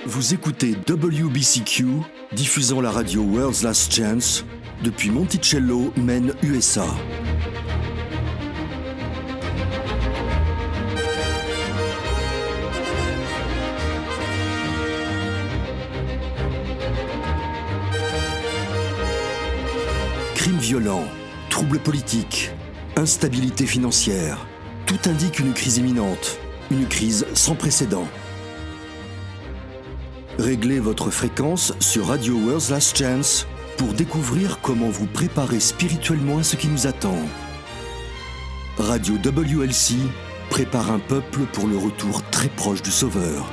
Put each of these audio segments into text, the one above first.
Vous écoutez WBCQ, diffusant la radio World's Last Chance depuis Monticello, Maine, USA. Crimes violents, troubles politiques, instabilité financière, tout indique une crise imminente, une crise sans précédent. Réglez votre fréquence sur Radio World's Last Chance pour découvrir comment vous préparer spirituellement à ce qui nous attend. Radio WLC prépare un peuple pour le retour très proche du Sauveur.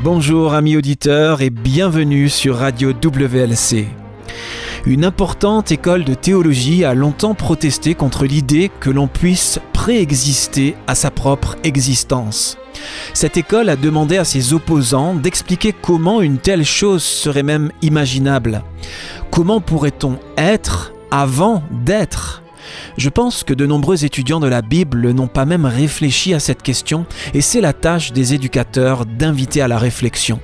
Bonjour amis auditeurs et bienvenue sur Radio WLC. Une importante école de théologie a longtemps protesté contre l'idée que l'on puisse préexister à sa propre existence. Cette école a demandé à ses opposants d'expliquer comment une telle chose serait même imaginable. Comment pourrait-on être avant d'être ? Je pense que de nombreux étudiants de la Bible n'ont pas même réfléchi à cette question et c'est la tâche des éducateurs d'inviter à la réflexion.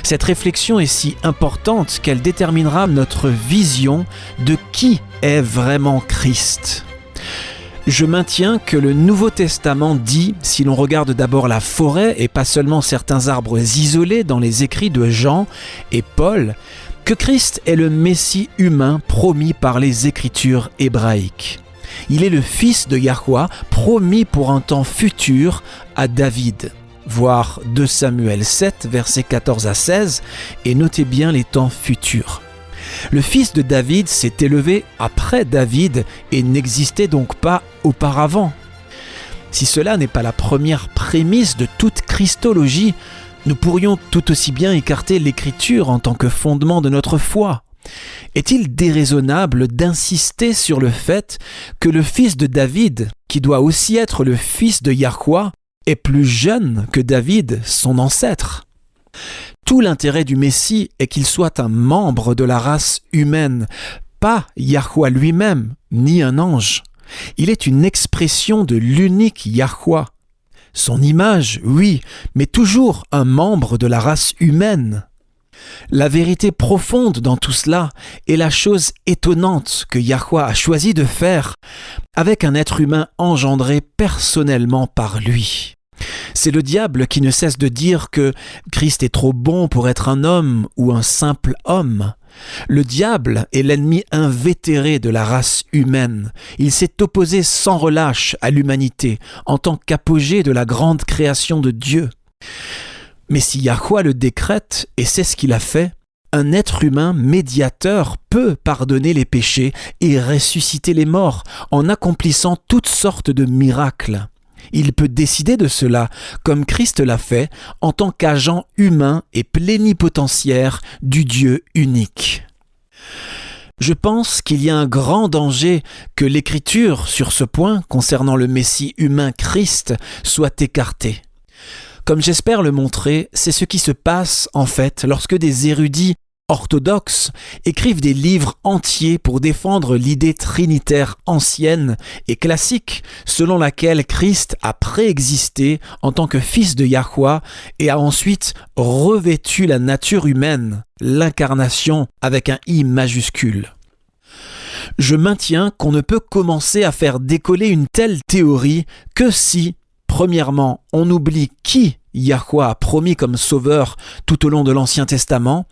Cette réflexion est si importante qu'elle déterminera notre vision de qui est vraiment Christ. Je maintiens que le Nouveau Testament dit, si l'on regarde d'abord la forêt et pas seulement certains arbres isolés dans les écrits de Jean et Paul, que Christ est le Messie humain promis par les Écritures hébraïques. Il est le fils de Yahweh promis pour un temps futur à David. Voir 2 Samuel 7, versets 14 à 16, et notez bien les temps futurs. Le fils de David s'est élevé après David et n'existait donc pas auparavant. Si cela n'est pas la première prémisse de toute christologie, nous pourrions tout aussi bien écarter l'Écriture en tant que fondement de notre foi. Est-il déraisonnable d'insister sur le fait que le fils de David, qui doit aussi être le fils de Yahweh, est plus jeune que David, son ancêtre ? Tout l'intérêt du Messie est qu'il soit un membre de la race humaine, pas Yahweh lui-même, ni un ange. Il est une expression de l'unique Yahweh. Son image, oui, mais toujours un membre de la race humaine. La vérité profonde dans tout cela est la chose étonnante que Yahweh a choisi de faire avec un être humain engendré personnellement par lui. C'est le diable qui ne cesse de dire que Christ est trop bon pour être un homme ou un simple homme. Le diable est l'ennemi invétéré de la race humaine. Il s'est opposé sans relâche à l'humanité en tant qu'apogée de la grande création de Dieu. Mais si Yahweh le décrète, et c'est ce qu'il a fait, un être humain médiateur peut pardonner les péchés et ressusciter les morts en accomplissant toutes sortes de miracles. Il peut décider de cela, comme Christ l'a fait, en tant qu'agent humain et plénipotentiaire du Dieu unique. Je pense qu'il y a un grand danger que l'Écriture, sur ce point, concernant le Messie humain Christ, soit écartée. Comme j'espère le montrer, c'est ce qui se passe en fait lorsque des érudits orthodoxes écrivent des livres entiers pour défendre l'idée trinitaire ancienne et classique selon laquelle Christ a préexisté en tant que fils de Yahweh et a ensuite revêtu la nature humaine, l'incarnation avec un I majuscule. Je maintiens qu'on ne peut commencer à faire décoller une telle théorie que si, premièrement, on oublie qui Yahweh a promis comme sauveur tout au long de l'Ancien Testament.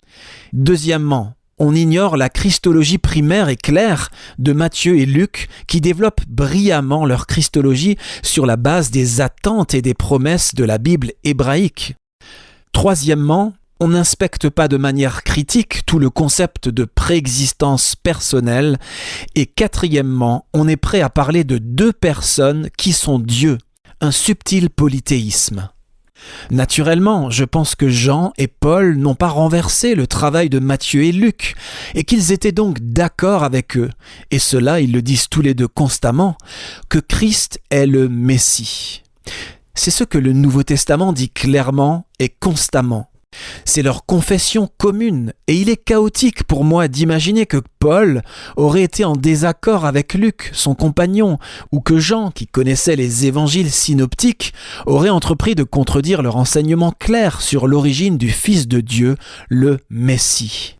Deuxièmement, on ignore la christologie primaire et claire de Matthieu et Luc qui développent brillamment leur christologie sur la base des attentes et des promesses de la Bible hébraïque. Troisièmement, on n'inspecte pas de manière critique tout le concept de préexistence personnelle. Et quatrièmement, on est prêt à parler de deux personnes qui sont Dieu, un subtil polythéisme. Naturellement, je pense que Jean et Paul n'ont pas renversé le travail de Matthieu et Luc, et qu'ils étaient donc d'accord avec eux, et cela ils le disent tous les deux constamment, que Christ est le Messie. C'est ce que le Nouveau Testament dit clairement et constamment. C'est leur confession commune, et il est chaotique pour moi d'imaginer que Paul aurait été en désaccord avec Luc, son compagnon, ou que Jean, qui connaissait les évangiles synoptiques, aurait entrepris de contredire leur enseignement clair sur l'origine du Fils de Dieu, le Messie.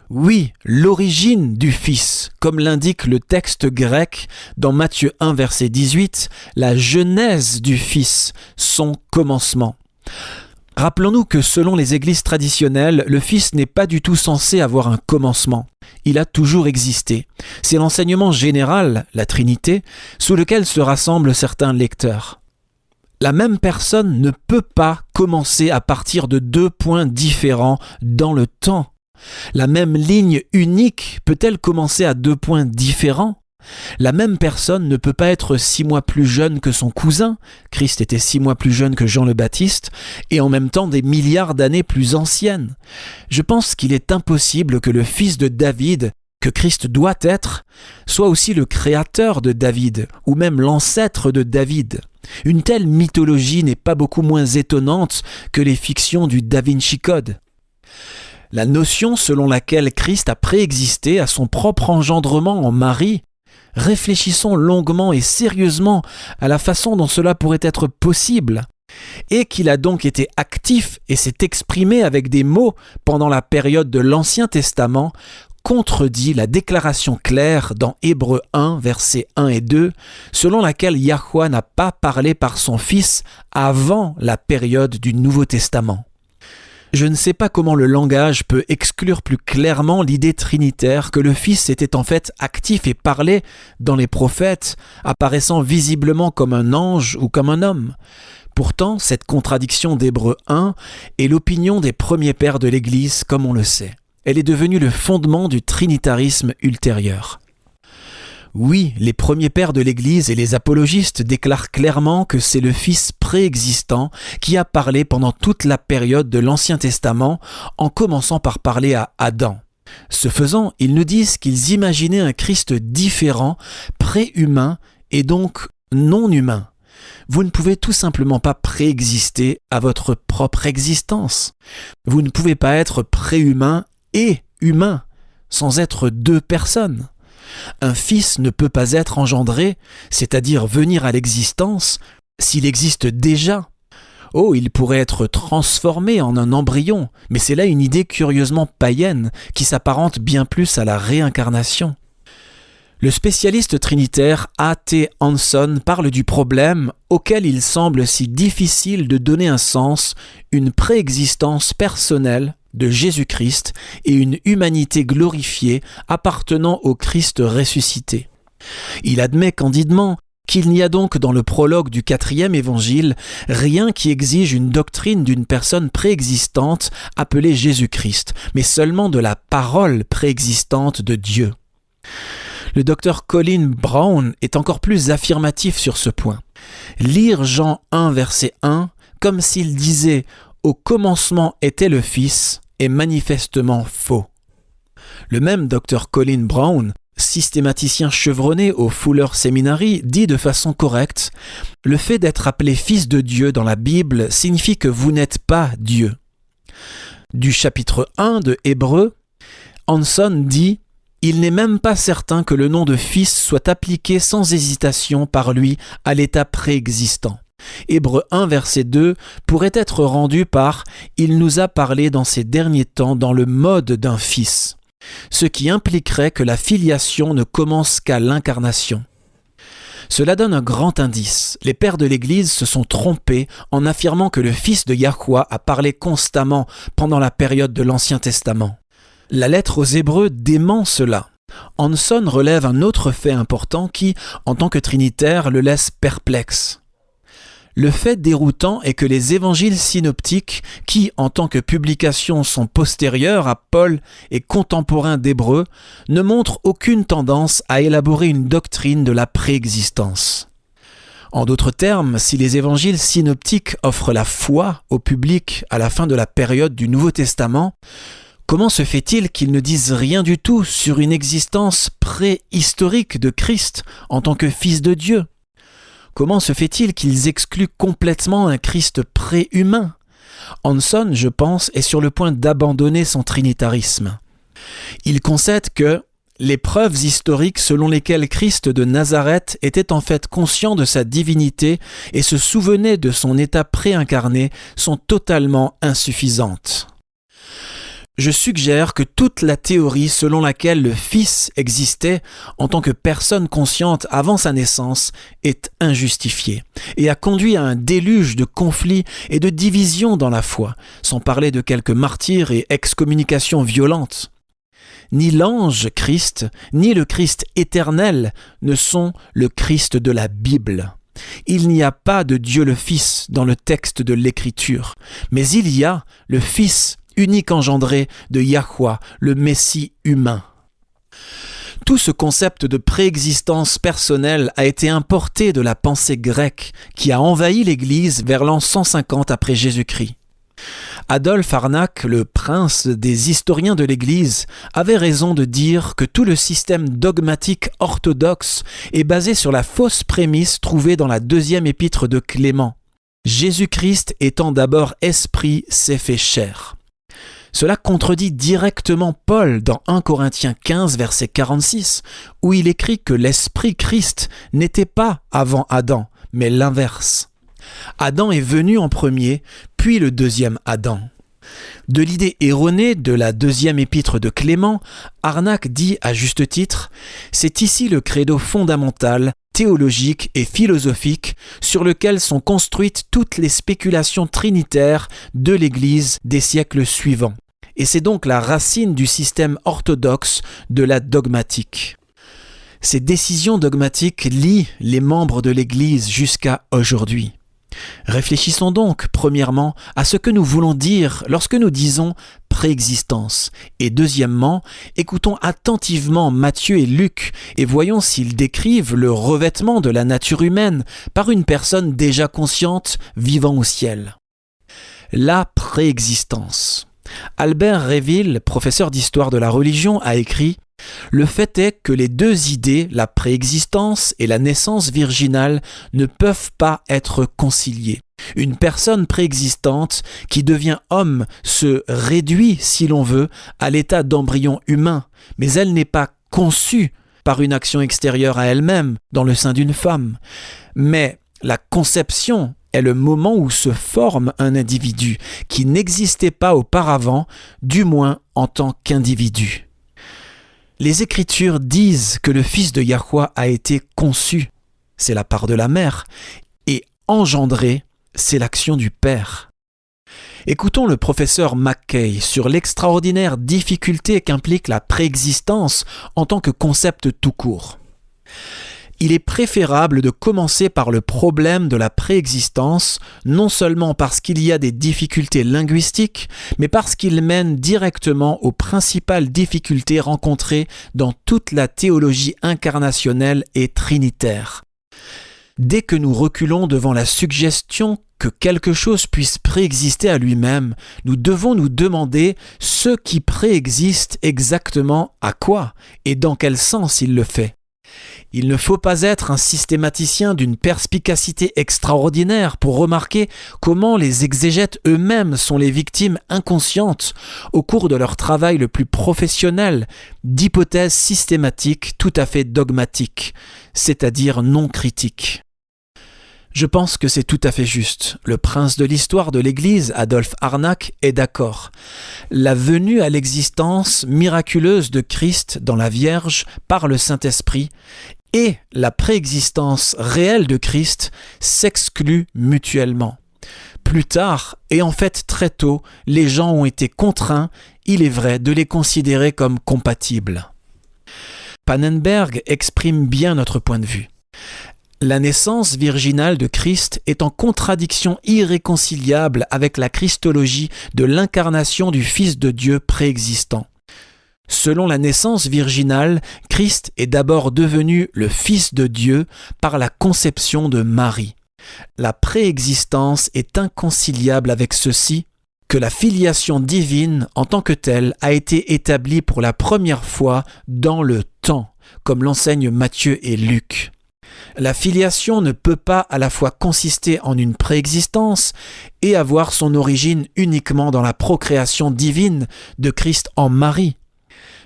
Oui, l'origine du Fils, comme l'indique le texte grec dans Matthieu 1, verset 18, la genèse du Fils, son commencement. Rappelons-nous que selon les églises traditionnelles, le Fils n'est pas du tout censé avoir un commencement. Il a toujours existé. C'est l'enseignement général, la Trinité, sous lequel se rassemblent certains lecteurs. La même personne ne peut pas commencer à partir de deux points différents dans le temps. La même ligne unique peut-elle commencer à deux points différents ? La même personne ne peut pas être 6 mois plus jeune que son cousin, Christ était 6 mois plus jeune que Jean le Baptiste, et en même temps des milliards d'années plus ancienne. Je pense qu'il est impossible que le fils de David, que Christ doit être, soit aussi le créateur de David, ou même l'ancêtre de David. Une telle mythologie n'est pas beaucoup moins étonnante que les fictions du Da Vinci Code. La notion selon laquelle Christ a préexisté à son propre engendrement en Marie, réfléchissons longuement et sérieusement à la façon dont cela pourrait être possible, et qu'il a donc été actif et s'est exprimé avec des mots pendant la période de l'Ancien Testament, contredit la déclaration claire dans Hébreux 1, versets 1 et 2, selon laquelle Yahweh n'a pas parlé par son Fils avant la période du Nouveau Testament. Je ne sais pas comment le langage peut exclure plus clairement l'idée trinitaire que le Fils était en fait actif et parlait dans les prophètes, apparaissant visiblement comme un ange ou comme un homme. Pourtant, cette contradiction d'Hébreux 1 est l'opinion des premiers pères de l'Église, comme on le sait. Elle est devenue le fondement du trinitarisme ultérieur. Oui, les premiers pères de l'Église et les apologistes déclarent clairement que c'est le Fils préexistant qui a parlé pendant toute la période de l'Ancien Testament, en commençant par parler à Adam. Ce faisant, ils nous disent qu'ils imaginaient un Christ différent, préhumain et donc non humain. Vous ne pouvez tout simplement pas préexister à votre propre existence. Vous ne pouvez pas être préhumain et humain, sans être deux personnes. Un fils ne peut pas être engendré, c'est-à-dire venir à l'existence, s'il existe déjà. Oh, il pourrait être transformé en un embryon, mais c'est là une idée curieusement païenne qui s'apparente bien plus à la réincarnation. Le spécialiste trinitaire A.T. Hanson parle du problème auquel il semble si difficile de donner un sens, une préexistence personnelle de Jésus-Christ et une humanité glorifiée appartenant au Christ ressuscité. Il admet candidement qu'il n'y a donc dans le prologue du 4e évangile rien qui exige une doctrine d'une personne préexistante appelée Jésus-Christ, mais seulement de la parole préexistante de Dieu. Le docteur Colin Brown est encore plus affirmatif sur ce point. Lire Jean 1, verset 1, comme s'il disait « Au commencement était le Fils » est manifestement faux. Le même Dr Colin Brown, systématicien chevronné au Fuller Seminary, dit de façon correcte « Le fait d'être appelé fils de Dieu dans la Bible signifie que vous n'êtes pas Dieu. » Du chapitre 1 de Hébreux, Hanson dit « Il n'est même pas certain que le nom de fils soit appliqué sans hésitation par lui à l'état préexistant. » Hébreux 1, verset 2 pourrait être rendu par « Il nous a parlé dans ces derniers temps dans le mode d'un fils », ce qui impliquerait que la filiation ne commence qu'à l'incarnation. Cela donne un grand indice. Les pères de l'Église se sont trompés en affirmant que le Fils de Yahweh a parlé constamment pendant la période de l'Ancien Testament. La lettre aux Hébreux dément cela. Hanson relève un autre fait important qui, en tant que trinitaire, le laisse perplexe. Le fait déroutant est que les évangiles synoptiques, qui en tant que publication sont postérieurs à Paul et contemporains d'Hébreux, ne montrent aucune tendance à élaborer une doctrine de la préexistence. En d'autres termes, si les évangiles synoptiques offrent la foi au public à la fin de la période du Nouveau Testament, comment se fait-il qu'ils ne disent rien du tout sur une existence préhistorique de Christ en tant que Fils de Dieu ? Comment se fait-il qu'ils excluent complètement un Christ préhumain ? Hanson, je pense, est sur le point d'abandonner son trinitarisme. Il concède que les preuves historiques selon lesquelles Christ de Nazareth était en fait conscient de sa divinité et se souvenait de son état préincarné sont totalement insuffisantes. Je suggère que toute la théorie selon laquelle le Fils existait en tant que personne consciente avant sa naissance est injustifiée et a conduit à un déluge de conflits et de divisions dans la foi, sans parler de quelques martyrs et excommunications violentes. Ni l'ange Christ, ni le Christ éternel ne sont le Christ de la Bible. Il n'y a pas de Dieu le Fils dans le texte de l'Écriture, mais il y a le Fils unique engendré de Yahweh, le Messie humain. Tout ce concept de préexistence personnelle a été importé de la pensée grecque qui a envahi l'Église vers l'an 150 après Jésus-Christ. Adolphe Harnack, le prince des historiens de l'Église, avait raison de dire que tout le système dogmatique orthodoxe est basé sur la fausse prémisse trouvée dans la deuxième épître de Clément. Jésus-Christ étant d'abord esprit s'est fait chair. Cela contredit directement Paul dans 1 Corinthiens 15, verset 46, où il écrit que l'Esprit Christ n'était pas avant Adam, mais l'inverse. Adam est venu en premier, puis le deuxième Adam. De l'idée erronée de la deuxième épître de Clément, Harnack dit à juste titre « C'est ici le credo fondamental, théologique et philosophique sur lequel sont construites toutes les spéculations trinitaires de l'Église des siècles suivants. Et c'est donc la racine du système orthodoxe de la dogmatique. » Ces décisions dogmatiques lient les membres de l'Église jusqu'à aujourd'hui. Réfléchissons donc, premièrement, à ce que nous voulons dire lorsque nous disons préexistence. Et deuxièmement, écoutons attentivement Matthieu et Luc et voyons s'ils décrivent le revêtement de la nature humaine par une personne déjà consciente vivant au ciel. La préexistence. Albert Réville, professeur d'histoire de la religion, a écrit « Le fait est que les deux idées, la préexistence et la naissance virginale, ne peuvent pas être conciliées. Une personne préexistante qui devient homme se réduit, si l'on veut, à l'état d'embryon humain, mais elle n'est pas conçue par une action extérieure à elle-même dans le sein d'une femme. Mais la conception est le moment où se forme un individu qui n'existait pas auparavant, du moins en tant qu'individu. Les Écritures disent que le Fils de Yahweh a été conçu, c'est la part de la mère, et engendré, c'est l'action du Père. Écoutons le professeur Mackay sur l'extraordinaire difficulté qu'implique la préexistence en tant que concept tout court. Il est préférable de commencer par le problème de la préexistence, non seulement parce qu'il y a des difficultés linguistiques, mais parce qu'il mène directement aux principales difficultés rencontrées dans toute la théologie incarnationnelle et trinitaire. Dès que nous reculons devant la suggestion que quelque chose puisse préexister à lui-même, nous devons nous demander ce qui préexiste exactement à quoi et dans quel sens il le fait. Il ne faut pas être un systématicien d'une perspicacité extraordinaire pour remarquer comment les exégètes eux-mêmes sont les victimes inconscientes, au cours de leur travail le plus professionnel, d'hypothèses systématiques tout à fait dogmatiques, c'est-à-dire non critiques. Je pense que c'est tout à fait juste. Le prince de l'histoire de l'Église, Adolphe Harnack, est d'accord. La venue à l'existence miraculeuse de Christ dans la Vierge par le Saint-Esprit et la préexistence réelle de Christ s'excluent mutuellement. Plus tard, et en fait très tôt, les gens ont été contraints, il est vrai, de les considérer comme compatibles. Pannenberg exprime bien notre point de vue. La naissance virginale de Christ est en contradiction irréconciliable avec la christologie de l'incarnation du Fils de Dieu préexistant. Selon la naissance virginale, Christ est d'abord devenu le Fils de Dieu par la conception de Marie. La préexistence est inconciliable avec ceci, que la filiation divine en tant que telle a été établie pour la première fois dans le temps, comme l'enseignent Matthieu et Luc. La filiation ne peut pas à la fois consister en une préexistence et avoir son origine uniquement dans la procréation divine de Christ en Marie.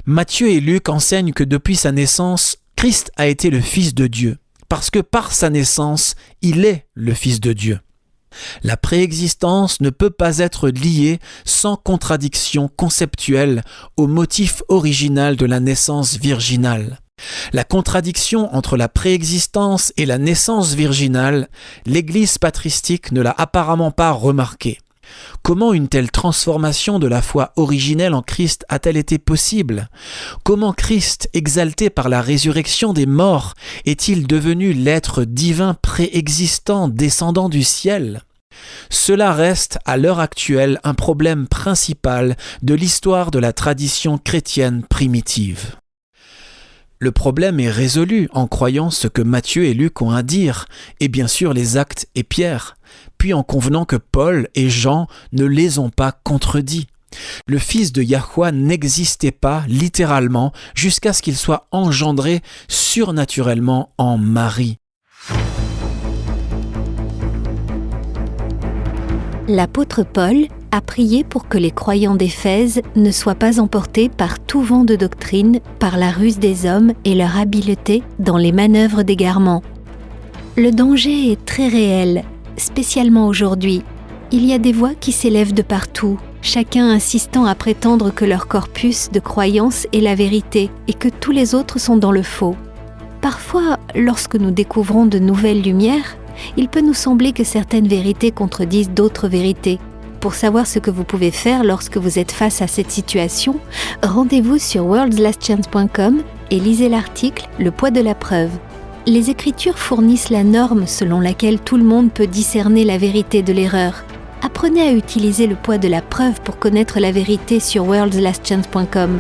Matthieu et Luc enseignent que depuis sa naissance, Christ a été le Fils de Dieu, parce que par sa naissance, il est le Fils de Dieu. La préexistence ne peut pas être liée sans contradiction conceptuelle au motif original de la naissance virginale. La contradiction entre la préexistence et la naissance virginale, l'Église patristique ne l'a apparemment pas remarquée. Comment une telle transformation de la foi originelle en Christ a-t-elle été possible ? Comment Christ, exalté par la résurrection des morts, est-il devenu l'être divin préexistant descendant du ciel ? Cela reste à l'heure actuelle un problème principal de l'histoire de la tradition chrétienne primitive. Le problème est résolu en croyant ce que Matthieu et Luc ont à dire, et bien sûr les Actes et Pierre, puis en convenant que Paul et Jean ne les ont pas contredits. Le Fils de Yahweh n'existait pas littéralement jusqu'à ce qu'il soit engendré surnaturellement en Marie. L'apôtre Paul a prié pour que les croyants d'Éphèse ne soient pas emportés par tout vent de doctrine, par la ruse des hommes et leur habileté dans les manœuvres d'égarement. Le danger est très réel, spécialement aujourd'hui. Il y a des voix qui s'élèvent de partout, chacun insistant à prétendre que leur corpus de croyance est la vérité et que tous les autres sont dans le faux. Parfois, lorsque nous découvrons de nouvelles lumières, il peut nous sembler que certaines vérités contredisent d'autres vérités. Pour savoir ce que vous pouvez faire lorsque vous êtes face à cette situation, rendez-vous sur worldslastchance.com et lisez l'article « Le poids de la preuve ». Les Écritures fournissent la norme selon laquelle tout le monde peut discerner la vérité de l'erreur. Apprenez à utiliser le poids de la preuve pour connaître la vérité sur worldslastchance.com.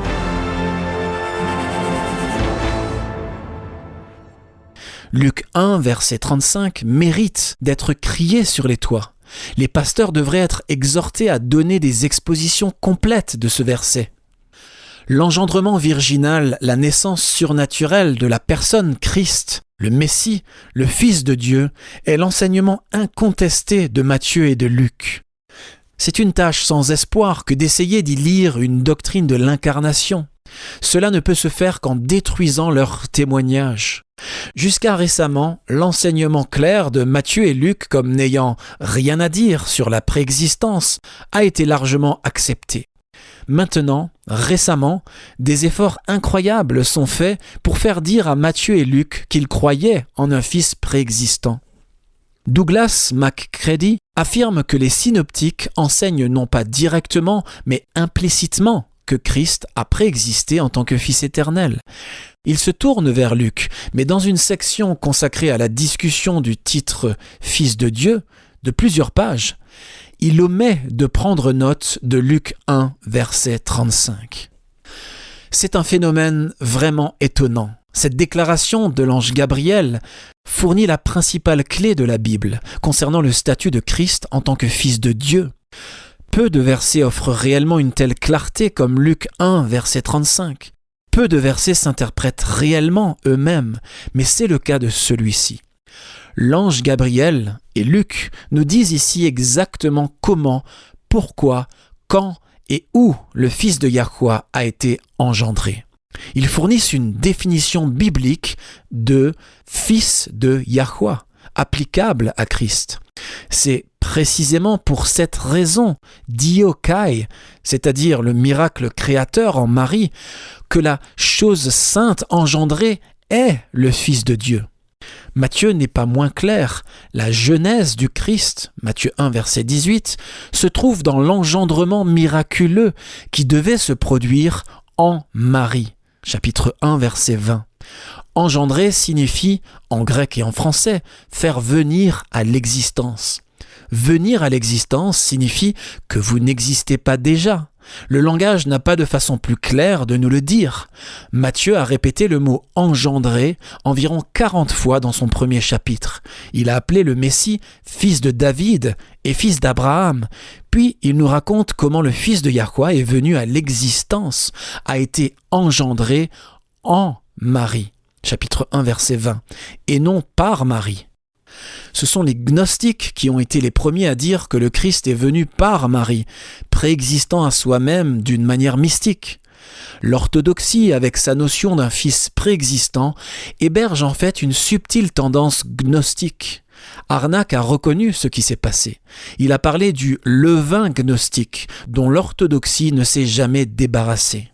Luc 1, verset 35, mérite d'être crié sur les toits. Les pasteurs devraient être exhortés à donner des expositions complètes de ce verset. L'engendrement virginal, la naissance surnaturelle de la personne Christ, le Messie, le Fils de Dieu, est l'enseignement incontesté de Matthieu et de Luc. C'est une tâche sans espoir que d'essayer d'y lire une doctrine de l'incarnation. Cela ne peut se faire qu'en détruisant leur témoignage. Jusqu'à récemment, l'enseignement clair de Matthieu et Luc comme n'ayant rien à dire sur la préexistence a été largement accepté. Maintenant, récemment, des efforts incroyables sont faits pour faire dire à Matthieu et Luc qu'ils croyaient en un fils préexistant. Douglas McCready affirme que les synoptiques enseignent non pas directement, mais implicitement que Christ a préexisté en tant que Fils éternel. Il se tourne vers Luc, mais dans une section consacrée à la discussion du titre « Fils de Dieu » de plusieurs pages, il omet de prendre note de Luc 1, verset 35. C'est un phénomène vraiment étonnant. Cette déclaration de l'ange Gabriel fournit la principale clé de la Bible concernant le statut de Christ en tant que Fils de Dieu. Peu de versets offrent réellement une telle clarté comme Luc 1, verset 35. Peu de versets s'interprètent réellement eux-mêmes, mais c'est le cas de celui-ci. L'ange Gabriel et Luc nous disent ici exactement comment, pourquoi, quand et où le Fils de Yahweh a été engendré. Ils fournissent une définition biblique de « Fils de Yahweh » applicable à Christ. C'est précisément pour cette raison, Diokai, c'est-à-dire le miracle créateur en Marie, que la chose sainte engendrée est le Fils de Dieu. Matthieu n'est pas moins clair. La genèse du Christ, Matthieu 1, verset 18, se trouve dans l'engendrement miraculeux qui devait se produire en Marie. Chapitre 1, verset 20. Engendrer signifie, en grec et en français, faire venir à l'existence. Venir à l'existence signifie que vous n'existez pas déjà. Le langage n'a pas de façon plus claire de nous le dire. Matthieu a répété le mot « engendrer » environ 40 fois dans son premier chapitre. Il a appelé le Messie « fils de David » et « fils d'Abraham ». Puis il nous raconte comment le Fils de Yahweh est venu à l'existence, a été engendré en Marie. chapitre 1, verset 20, et non par Marie. Ce sont les gnostiques qui ont été les premiers à dire que le Christ est venu par Marie, préexistant à soi-même d'une manière mystique. L'orthodoxie, avec sa notion d'un fils préexistant, héberge en fait une subtile tendance gnostique. Harnack a reconnu ce qui s'est passé. Il a parlé du levain gnostique, dont l'orthodoxie ne s'est jamais débarrassée.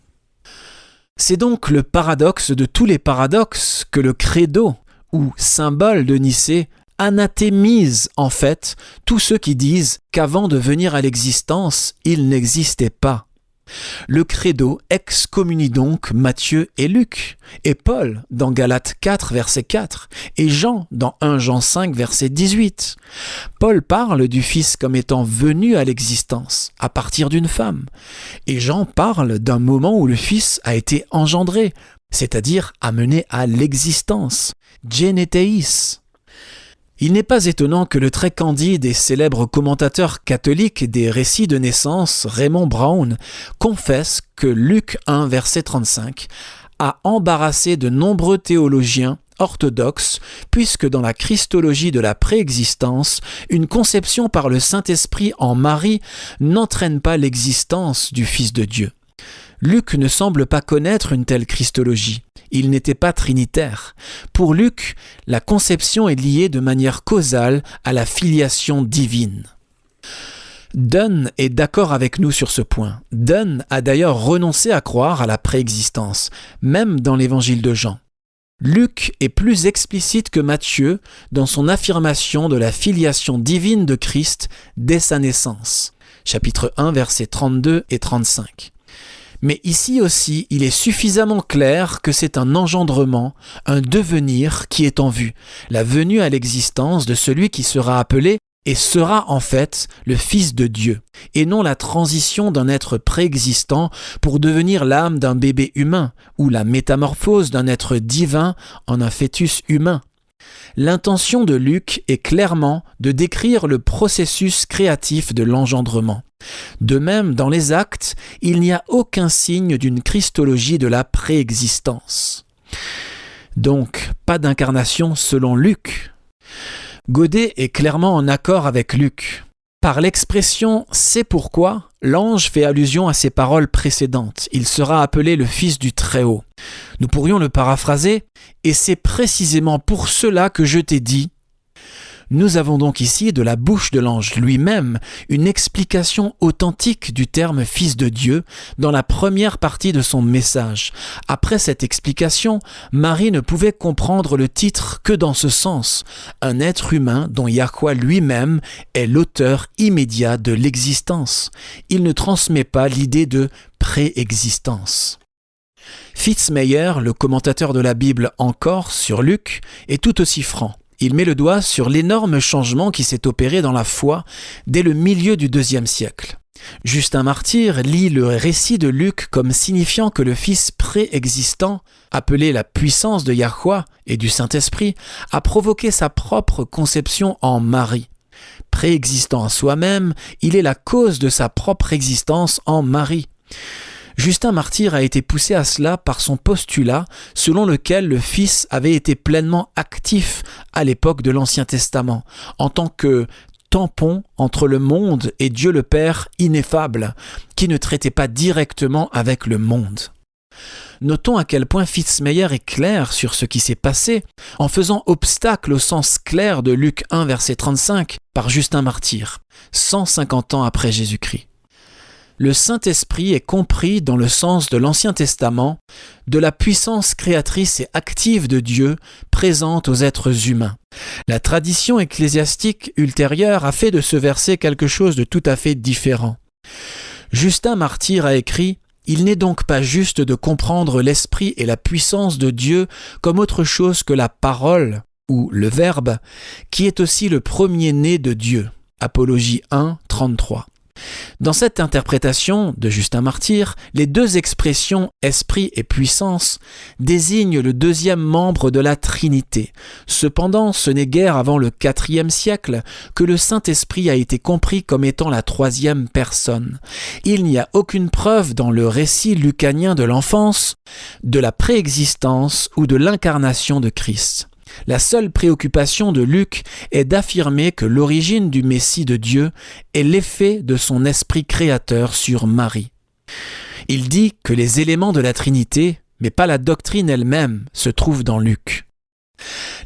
C'est donc le paradoxe de tous les paradoxes que le credo, ou symbole de Nicée, anathémise en fait tous ceux qui disent qu'avant de venir à l'existence, il n'existait pas. Le credo excommunie donc Matthieu et Luc, et Paul dans Galates 4, verset 4, et Jean dans 1 Jean 5, verset 18. Paul parle du Fils comme étant venu à l'existence, à partir d'une femme, et Jean parle d'un moment où le Fils a été engendré, c'est-à-dire amené à l'existence, geneteis. Il n'est pas étonnant que le très candide et célèbre commentateur catholique des récits de naissance, Raymond Brown, confesse que Luc 1, verset 35, a embarrassé de nombreux théologiens orthodoxes, puisque dans la christologie de la préexistence, une conception par le Saint-Esprit en Marie n'entraîne pas l'existence du Fils de Dieu. Luc ne semble pas connaître une telle christologie. Il n'était pas trinitaire. Pour Luc, la conception est liée de manière causale à la filiation divine. Dunn est d'accord avec nous sur ce point. Dunn a d'ailleurs renoncé à croire à la préexistence, même dans l'évangile de Jean. Luc est plus explicite que Matthieu dans son affirmation de la filiation divine de Christ dès sa naissance. Chapitre 1, versets 32 et 35. Mais ici aussi, il est suffisamment clair que c'est un engendrement, un devenir qui est en vue, la venue à l'existence de celui qui sera appelé et sera en fait le Fils de Dieu, et non la transition d'un être préexistant pour devenir l'âme d'un bébé humain, ou la métamorphose d'un être divin en un fœtus humain. L'intention de Luc est clairement de décrire le processus créatif de l'engendrement. De même, dans les Actes, il n'y a aucun signe d'une christologie de la préexistence. Donc, pas d'incarnation selon Luc. Godet est clairement en accord avec Luc. Par l'expression « c'est pourquoi », l'ange fait allusion à ses paroles précédentes. Il sera appelé le Fils du Très-Haut. Nous pourrions le paraphraser « et c'est précisément pour cela que je t'ai dit ». Nous avons donc ici de la bouche de l'ange lui-même une explication authentique du terme « Fils de Dieu » dans la première partie de son message. Après cette explication, Marie ne pouvait comprendre le titre que dans ce sens, un être humain dont Yahweh lui-même est l'auteur immédiat de l'existence. Il ne transmet pas l'idée de préexistence. Fitzmayer, le commentateur de la Bible encore sur Luc, est tout aussi franc. Il met le doigt sur l'énorme changement qui s'est opéré dans la foi dès le milieu du IIe siècle. Justin Martyr lit le récit de Luc comme signifiant que le Fils préexistant, appelé la puissance de Yahweh et du Saint-Esprit, a provoqué sa propre conception en Marie. Préexistant à soi-même, il est la cause de sa propre existence en Marie. Justin Martyr a été poussé à cela par son postulat selon lequel le Fils avait été pleinement actif à l'époque de l'Ancien Testament, en tant que tampon entre le monde et Dieu le Père ineffable, qui ne traitait pas directement avec le monde. Notons à quel point Fitzmayer est clair sur ce qui s'est passé en faisant obstacle au sens clair de Luc 1, verset 35 par Justin Martyr, 150 ans après Jésus-Christ. Le Saint-Esprit est compris dans le sens de l'Ancien Testament, de la puissance créatrice et active de Dieu présente aux êtres humains. La tradition ecclésiastique ultérieure a fait de ce verset quelque chose de tout à fait différent. Justin Martyr a écrit « Il n'est donc pas juste de comprendre l'esprit et la puissance de Dieu comme autre chose que la parole, ou le Verbe, qui est aussi le premier-né de Dieu. » Apologie 1, 33. Dans cette interprétation de Justin Martyr, les deux expressions « esprit » et « puissance » désignent le deuxième membre de la Trinité. Cependant, ce n'est guère avant le IVe siècle que le Saint-Esprit a été compris comme étant la troisième personne. Il n'y a aucune preuve dans le récit lucanien de l'enfance, de la préexistence ou de l'incarnation de Christ. La seule préoccupation de Luc est d'affirmer que l'origine du Messie de Dieu est l'effet de son esprit créateur sur Marie. Il dit que les éléments de la Trinité, mais pas la doctrine elle-même, se trouvent dans Luc.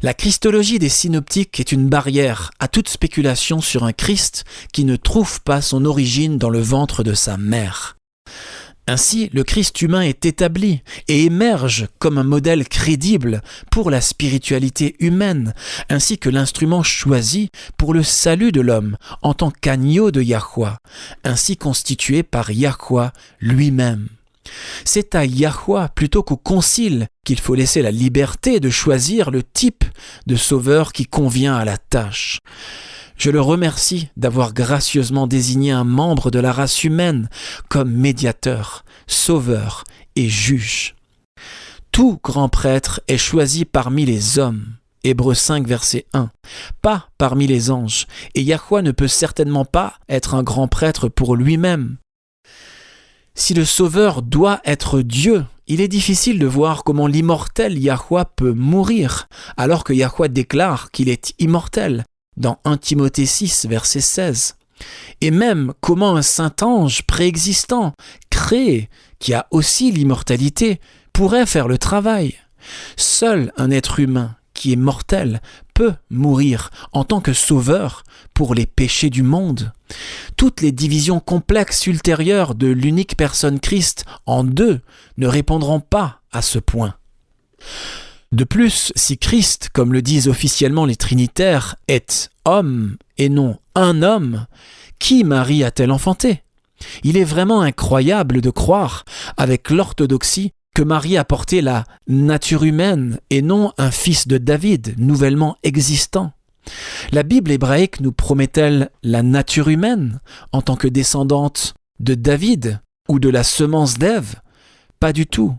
La christologie des synoptiques est une barrière à toute spéculation sur un Christ qui ne trouve pas son origine dans le ventre de sa mère. Ainsi, le Christ humain est établi et émerge comme un modèle crédible pour la spiritualité humaine, ainsi que l'instrument choisi pour le salut de l'homme en tant qu'agneau de Yahweh, ainsi constitué par Yahweh lui-même. C'est à Yahweh plutôt qu'au concile qu'il faut laisser la liberté de choisir le type de sauveur qui convient à la tâche. Je le remercie d'avoir gracieusement désigné un membre de la race humaine comme médiateur, sauveur et juge. Tout grand prêtre est choisi parmi les hommes. Hébreux 5, verset 1. Pas parmi les anges. Et Yahweh ne peut certainement pas être un grand prêtre pour lui-même. Si le sauveur doit être Dieu, il est difficile de voir comment l'immortel Yahweh peut mourir, alors que Yahweh déclare qu'il est immortel. Dans 1 Timothée 6, verset 16. Et même comment un saint ange préexistant, créé, qui a aussi l'immortalité, pourrait faire le travail. Seul un être humain qui est mortel peut mourir en tant que sauveur pour les péchés du monde. Toutes les divisions complexes ultérieures de l'unique personne Christ en deux ne répondront pas à ce point. De plus, si Christ, comme le disent officiellement les trinitaires, est homme et non un homme, qui Marie a-t-elle enfanté ? Il est vraiment incroyable de croire, avec l'orthodoxie, que Marie a porté la nature humaine et non un fils de David, nouvellement existant. La Bible hébraïque nous promet-elle la nature humaine en tant que descendante de David ou de la semence d'Ève ? Pas du tout.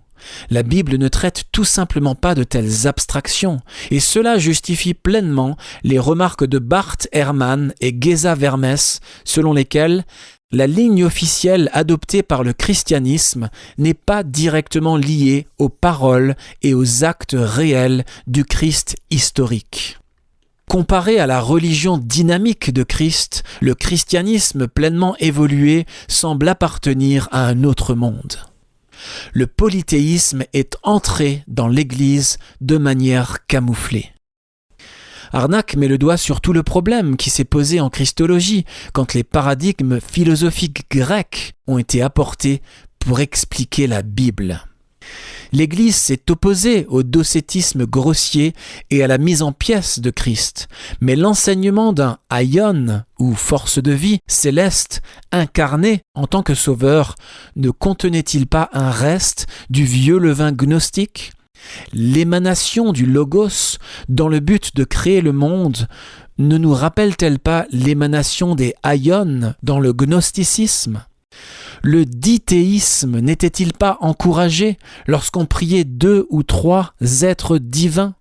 La Bible ne traite tout simplement pas de telles abstractions, et cela justifie pleinement les remarques de Bart Ehrman et Geza Vermes, selon lesquelles la ligne officielle adoptée par le christianisme n'est pas directement liée aux paroles et aux actes réels du Christ historique. Comparé à la religion dynamique de Christ, le christianisme pleinement évolué semble appartenir à un autre monde. Le polythéisme est entré dans l'Église de manière camouflée. Harnack met le doigt sur tout le problème qui s'est posé en christologie quand les paradigmes philosophiques grecs ont été apportés pour expliquer la Bible. L'Église s'est opposée au docétisme grossier et à la mise en pièces de Christ, mais l'enseignement d'un aion, ou force de vie, céleste, incarné en tant que sauveur, ne contenait-il pas un reste du vieux levain gnostique ? L'émanation du Logos, dans le but de créer le monde, ne nous rappelle-t-elle pas l'émanation des aions dans le gnosticisme ? Le dithéisme n'était-il pas encouragé lorsqu'on priait 2 ou 3 êtres divins ?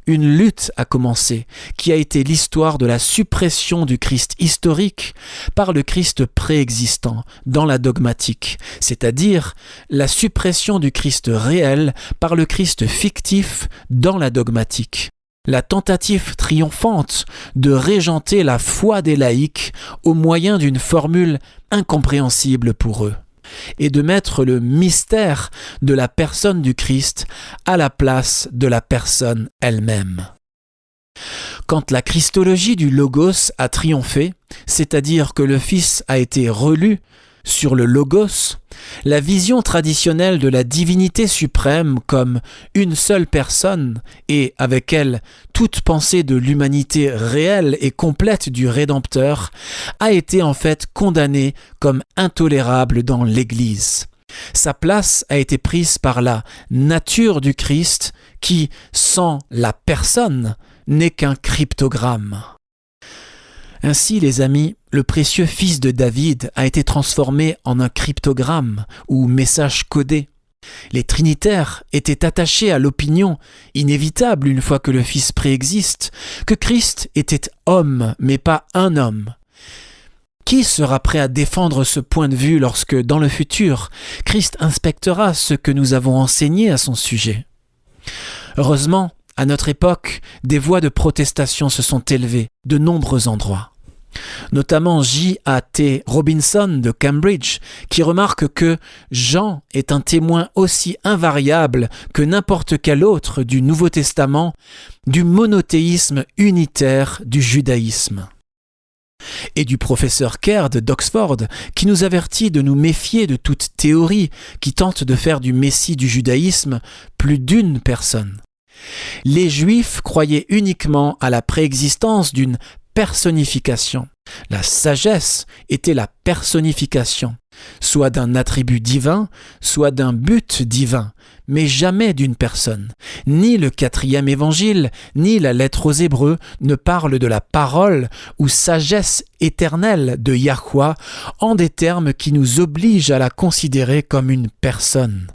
Une lutte a commencé, qui a été l'histoire de la suppression du Christ historique par le Christ préexistant dans la dogmatique, c'est-à-dire la suppression du Christ réel par le Christ fictif dans la dogmatique. La tentative triomphante de régenter la foi des laïcs au moyen d'une formule incompréhensible pour eux, et de mettre le mystère de la personne du Christ à la place de la personne elle-même. Quand la christologie du Logos a triomphé, c'est-à-dire que le Fils a été relu sur le Logos, la vision traditionnelle de la divinité suprême comme une seule personne et avec elle toute pensée de l'humanité réelle et complète du Rédempteur a été en fait condamnée comme intolérable dans l'Église. Sa place a été prise par la nature du Christ qui, sans la personne, n'est qu'un cryptogramme. Ainsi, les amis, le précieux fils de David a été transformé en un cryptogramme ou message codé. Les trinitaires étaient attachés à l'opinion, inévitable une fois que le Fils préexiste, que Christ était homme, mais pas un homme. Qui sera prêt à défendre ce point de vue lorsque, dans le futur, Christ inspectera ce que nous avons enseigné à son sujet ? Heureusement, à notre époque, des voix de protestation se sont élevées de nombreux endroits. Notamment J.A.T. Robinson de Cambridge, qui remarque que Jean est un témoin aussi invariable que n'importe quel autre du Nouveau Testament, du monothéisme unitaire du judaïsme. Et du professeur Caird d'Oxford, qui nous avertit de nous méfier de toute théorie qui tente de faire du Messie du judaïsme plus d'une personne. Les Juifs croyaient uniquement à la préexistence d'une personnification. La sagesse était la personnification, soit d'un attribut divin, soit d'un but divin, mais jamais d'une personne. Ni le 4e évangile, ni la lettre aux Hébreux ne parlent de la parole ou sagesse éternelle de Yahweh en des termes qui nous obligent à la considérer comme une personne.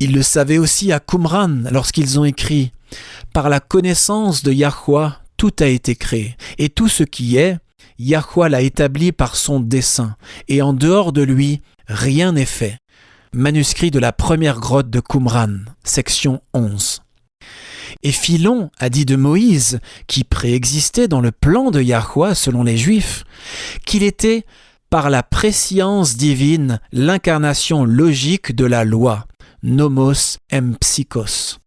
Ils le savaient aussi à Qumran lorsqu'ils ont écrit « Par la connaissance de Yahweh, tout a été créé, et tout ce qui est, Yahweh l'a établi par son dessein, et en dehors de lui, rien n'est fait. » Manuscrit de la première grotte de Qumran, section 11. Et Philon a dit de Moïse, qui préexistait dans le plan de Yahweh selon les Juifs, qu'il était, par la prescience divine, l'incarnation logique de la loi, nomos empsychos.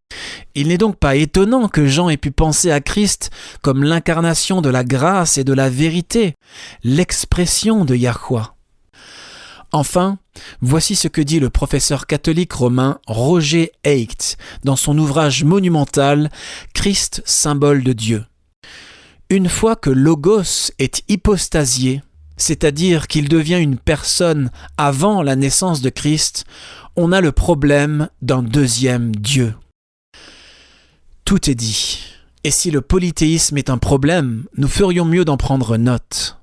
Il n'est donc pas étonnant que Jean ait pu penser à Christ comme l'incarnation de la grâce et de la vérité, l'expression de Yahweh. Enfin, voici ce que dit le professeur catholique romain Roger Haight dans son ouvrage monumental « Christ, symbole de Dieu ». Une fois que Logos est hypostasié, c'est-à-dire qu'il devient une personne avant la naissance de Christ, on a le problème d'un deuxième Dieu. Tout est dit. Et si le polythéisme est un problème, nous ferions mieux d'en prendre note.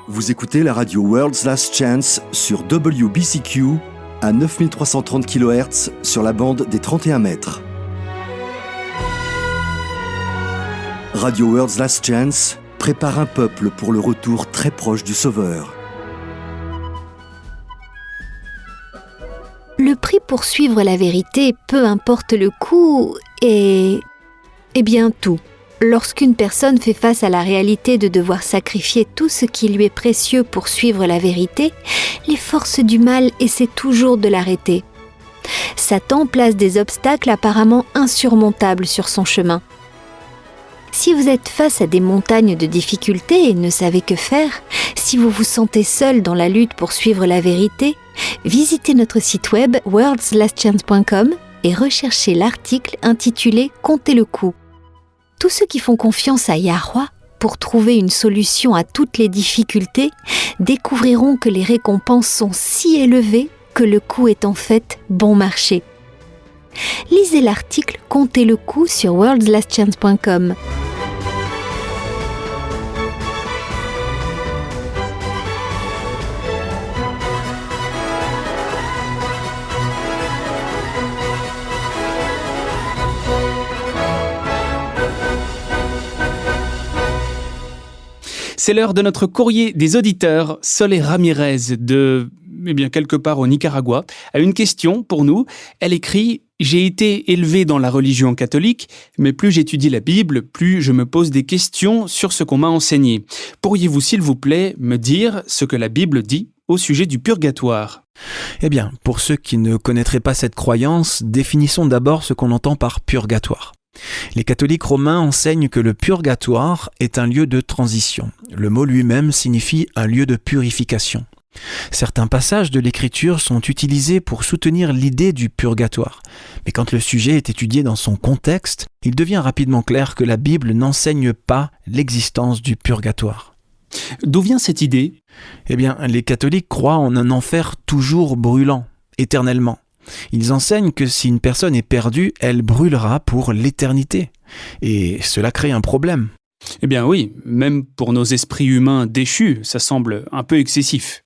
Vous écoutez la radio World's Last Chance sur WBCQ à 9330 kHz sur la bande des 31 mètres. Radio World's Last Chance prépare un peuple pour le retour très proche du Sauveur. Le prix pour suivre la vérité, peu importe le coût, est bien tout. Lorsqu'une personne fait face à la réalité de devoir sacrifier tout ce qui lui est précieux pour suivre la vérité, les forces du mal essaient toujours de l'arrêter. Satan place des obstacles apparemment insurmontables sur son chemin. Si vous êtes face à des montagnes de difficultés et ne savez que faire, si vous vous sentez seul dans la lutte pour suivre la vérité, visitez notre site web worldslastchance.com et recherchez l'article intitulé « Comptez le coup ». Tous ceux qui font confiance à Yahweh pour trouver une solution à toutes les difficultés découvriront que les récompenses sont si élevées que le coup est en fait bon marché. Lisez l'article « Comptez le coup » sur worldslastchance.com. C'est l'heure de notre courrier des auditeurs. Solé Ramirez de, quelque part au Nicaragua, a une question pour nous. Elle écrit « J'ai été élevé dans la religion catholique, mais plus j'étudie la Bible, plus je me pose des questions sur ce qu'on m'a enseigné. Pourriez-vous, s'il vous plaît, me dire ce que la Bible dit au sujet du purgatoire ?» Eh bien, pour ceux qui ne connaîtraient pas cette croyance, définissons d'abord ce qu'on entend par purgatoire. Les catholiques romains enseignent que le purgatoire est un lieu de transition. Le mot lui-même signifie un lieu de purification. Certains passages de l'Écriture sont utilisés pour soutenir l'idée du purgatoire. Mais quand le sujet est étudié dans son contexte, il devient rapidement clair que la Bible n'enseigne pas l'existence du purgatoire. D'où vient cette idée ? Eh bien, les catholiques croient en un enfer toujours brûlant, éternellement. Ils enseignent que si une personne est perdue, elle brûlera pour l'éternité. Et cela crée un problème. Eh bien oui, même pour nos esprits humains déchus, ça semble un peu excessif.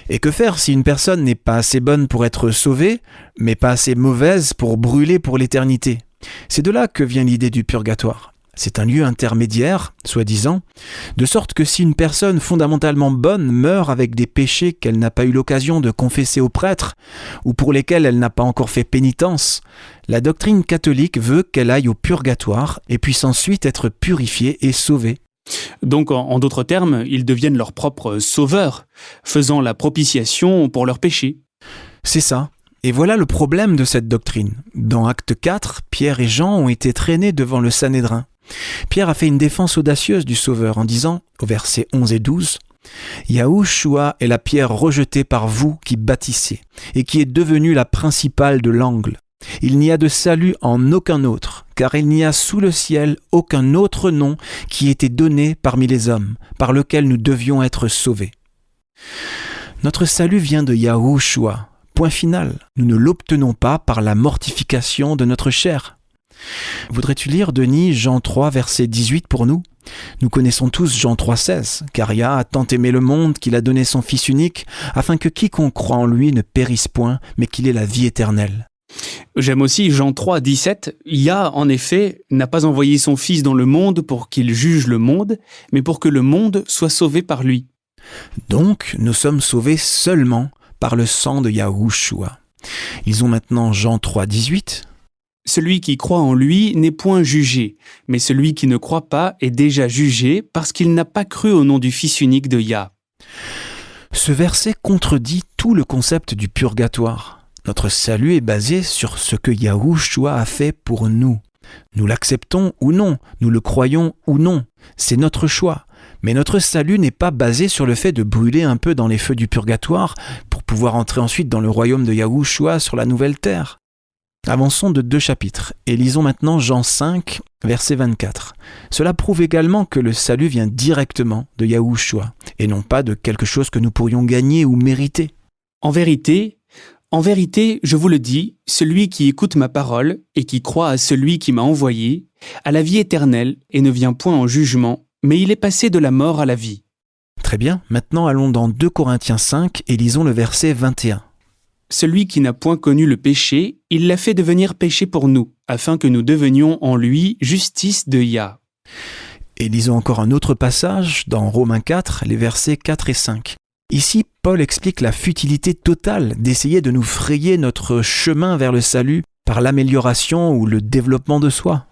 Et que faire si une personne n'est pas assez bonne pour être sauvée, mais pas assez mauvaise pour brûler pour l'éternité? C'est de là que vient l'idée du purgatoire. C'est un lieu intermédiaire, soi-disant, de sorte que si une personne fondamentalement bonne meurt avec des péchés qu'elle n'a pas eu l'occasion de confesser au prêtre, ou pour lesquels elle n'a pas encore fait pénitence, la doctrine catholique veut qu'elle aille au purgatoire et puisse ensuite être purifiée et sauvée. Donc, en d'autres termes, ils deviennent leurs propres sauveurs, faisant la propitiation pour leurs péchés. C'est ça. Et voilà le problème de cette doctrine. Dans Acte 4, Pierre et Jean ont été traînés devant le Sanhédrin. Pierre a fait une défense audacieuse du Sauveur en disant, au versets 11 et 12, « Yahushua est la pierre rejetée par vous qui bâtissez, et qui est devenue la principale de l'angle. Il n'y a de salut en aucun autre, car il n'y a sous le ciel aucun autre nom qui ait été donné parmi les hommes, par lequel nous devions être sauvés. » Notre salut vient de Yahushua. Point final, nous ne l'obtenons pas par la mortification de notre chair. Voudrais-tu lire, Denis, Jean 3, verset 18 pour nous? Nous connaissons tous Jean 3, 16. « Car Yah a tant aimé le monde qu'il a donné son Fils unique, afin que quiconque croit en lui ne périsse point, mais qu'il ait la vie éternelle. » J'aime aussi Jean 3, 17. « Yah, en effet, n'a pas envoyé son Fils dans le monde pour qu'il juge le monde, mais pour que le monde soit sauvé par lui. » Donc, nous sommes sauvés seulement par le sang de Yahushua. Lisons maintenant Jean 3, 18. « Celui qui croit en lui n'est point jugé, mais celui qui ne croit pas est déjà jugé parce qu'il n'a pas cru au nom du Fils unique de Yah. » Ce verset contredit tout le concept du purgatoire. Notre salut est basé sur ce que Yahushua a fait pour nous. Nous l'acceptons ou non, nous le croyons ou non, c'est notre choix. Mais notre salut n'est pas basé sur le fait de brûler un peu dans les feux du purgatoire pour pouvoir entrer ensuite dans le royaume de Yahushua sur la nouvelle terre. Avançons de 2 chapitres et lisons maintenant Jean 5, verset 24. Cela prouve également que le salut vient directement de Yahushua et non pas de quelque chose que nous pourrions gagner ou mériter. En vérité, je vous le dis, celui qui écoute ma parole et qui croit à celui qui m'a envoyé a la vie éternelle et ne vient point en jugement, mais il est passé de la mort à la vie. » Très bien, maintenant allons dans 2 Corinthiens 5 et lisons le verset 21. « Celui qui n'a point connu le péché, il l'a fait devenir péché pour nous, afin que nous devenions en lui justice de Yah. » Et lisons encore un autre passage dans Romains 4, les versets 4 et 5. Ici, Paul explique la futilité totale d'essayer de nous frayer notre chemin vers le salut par l'amélioration ou le développement de soi.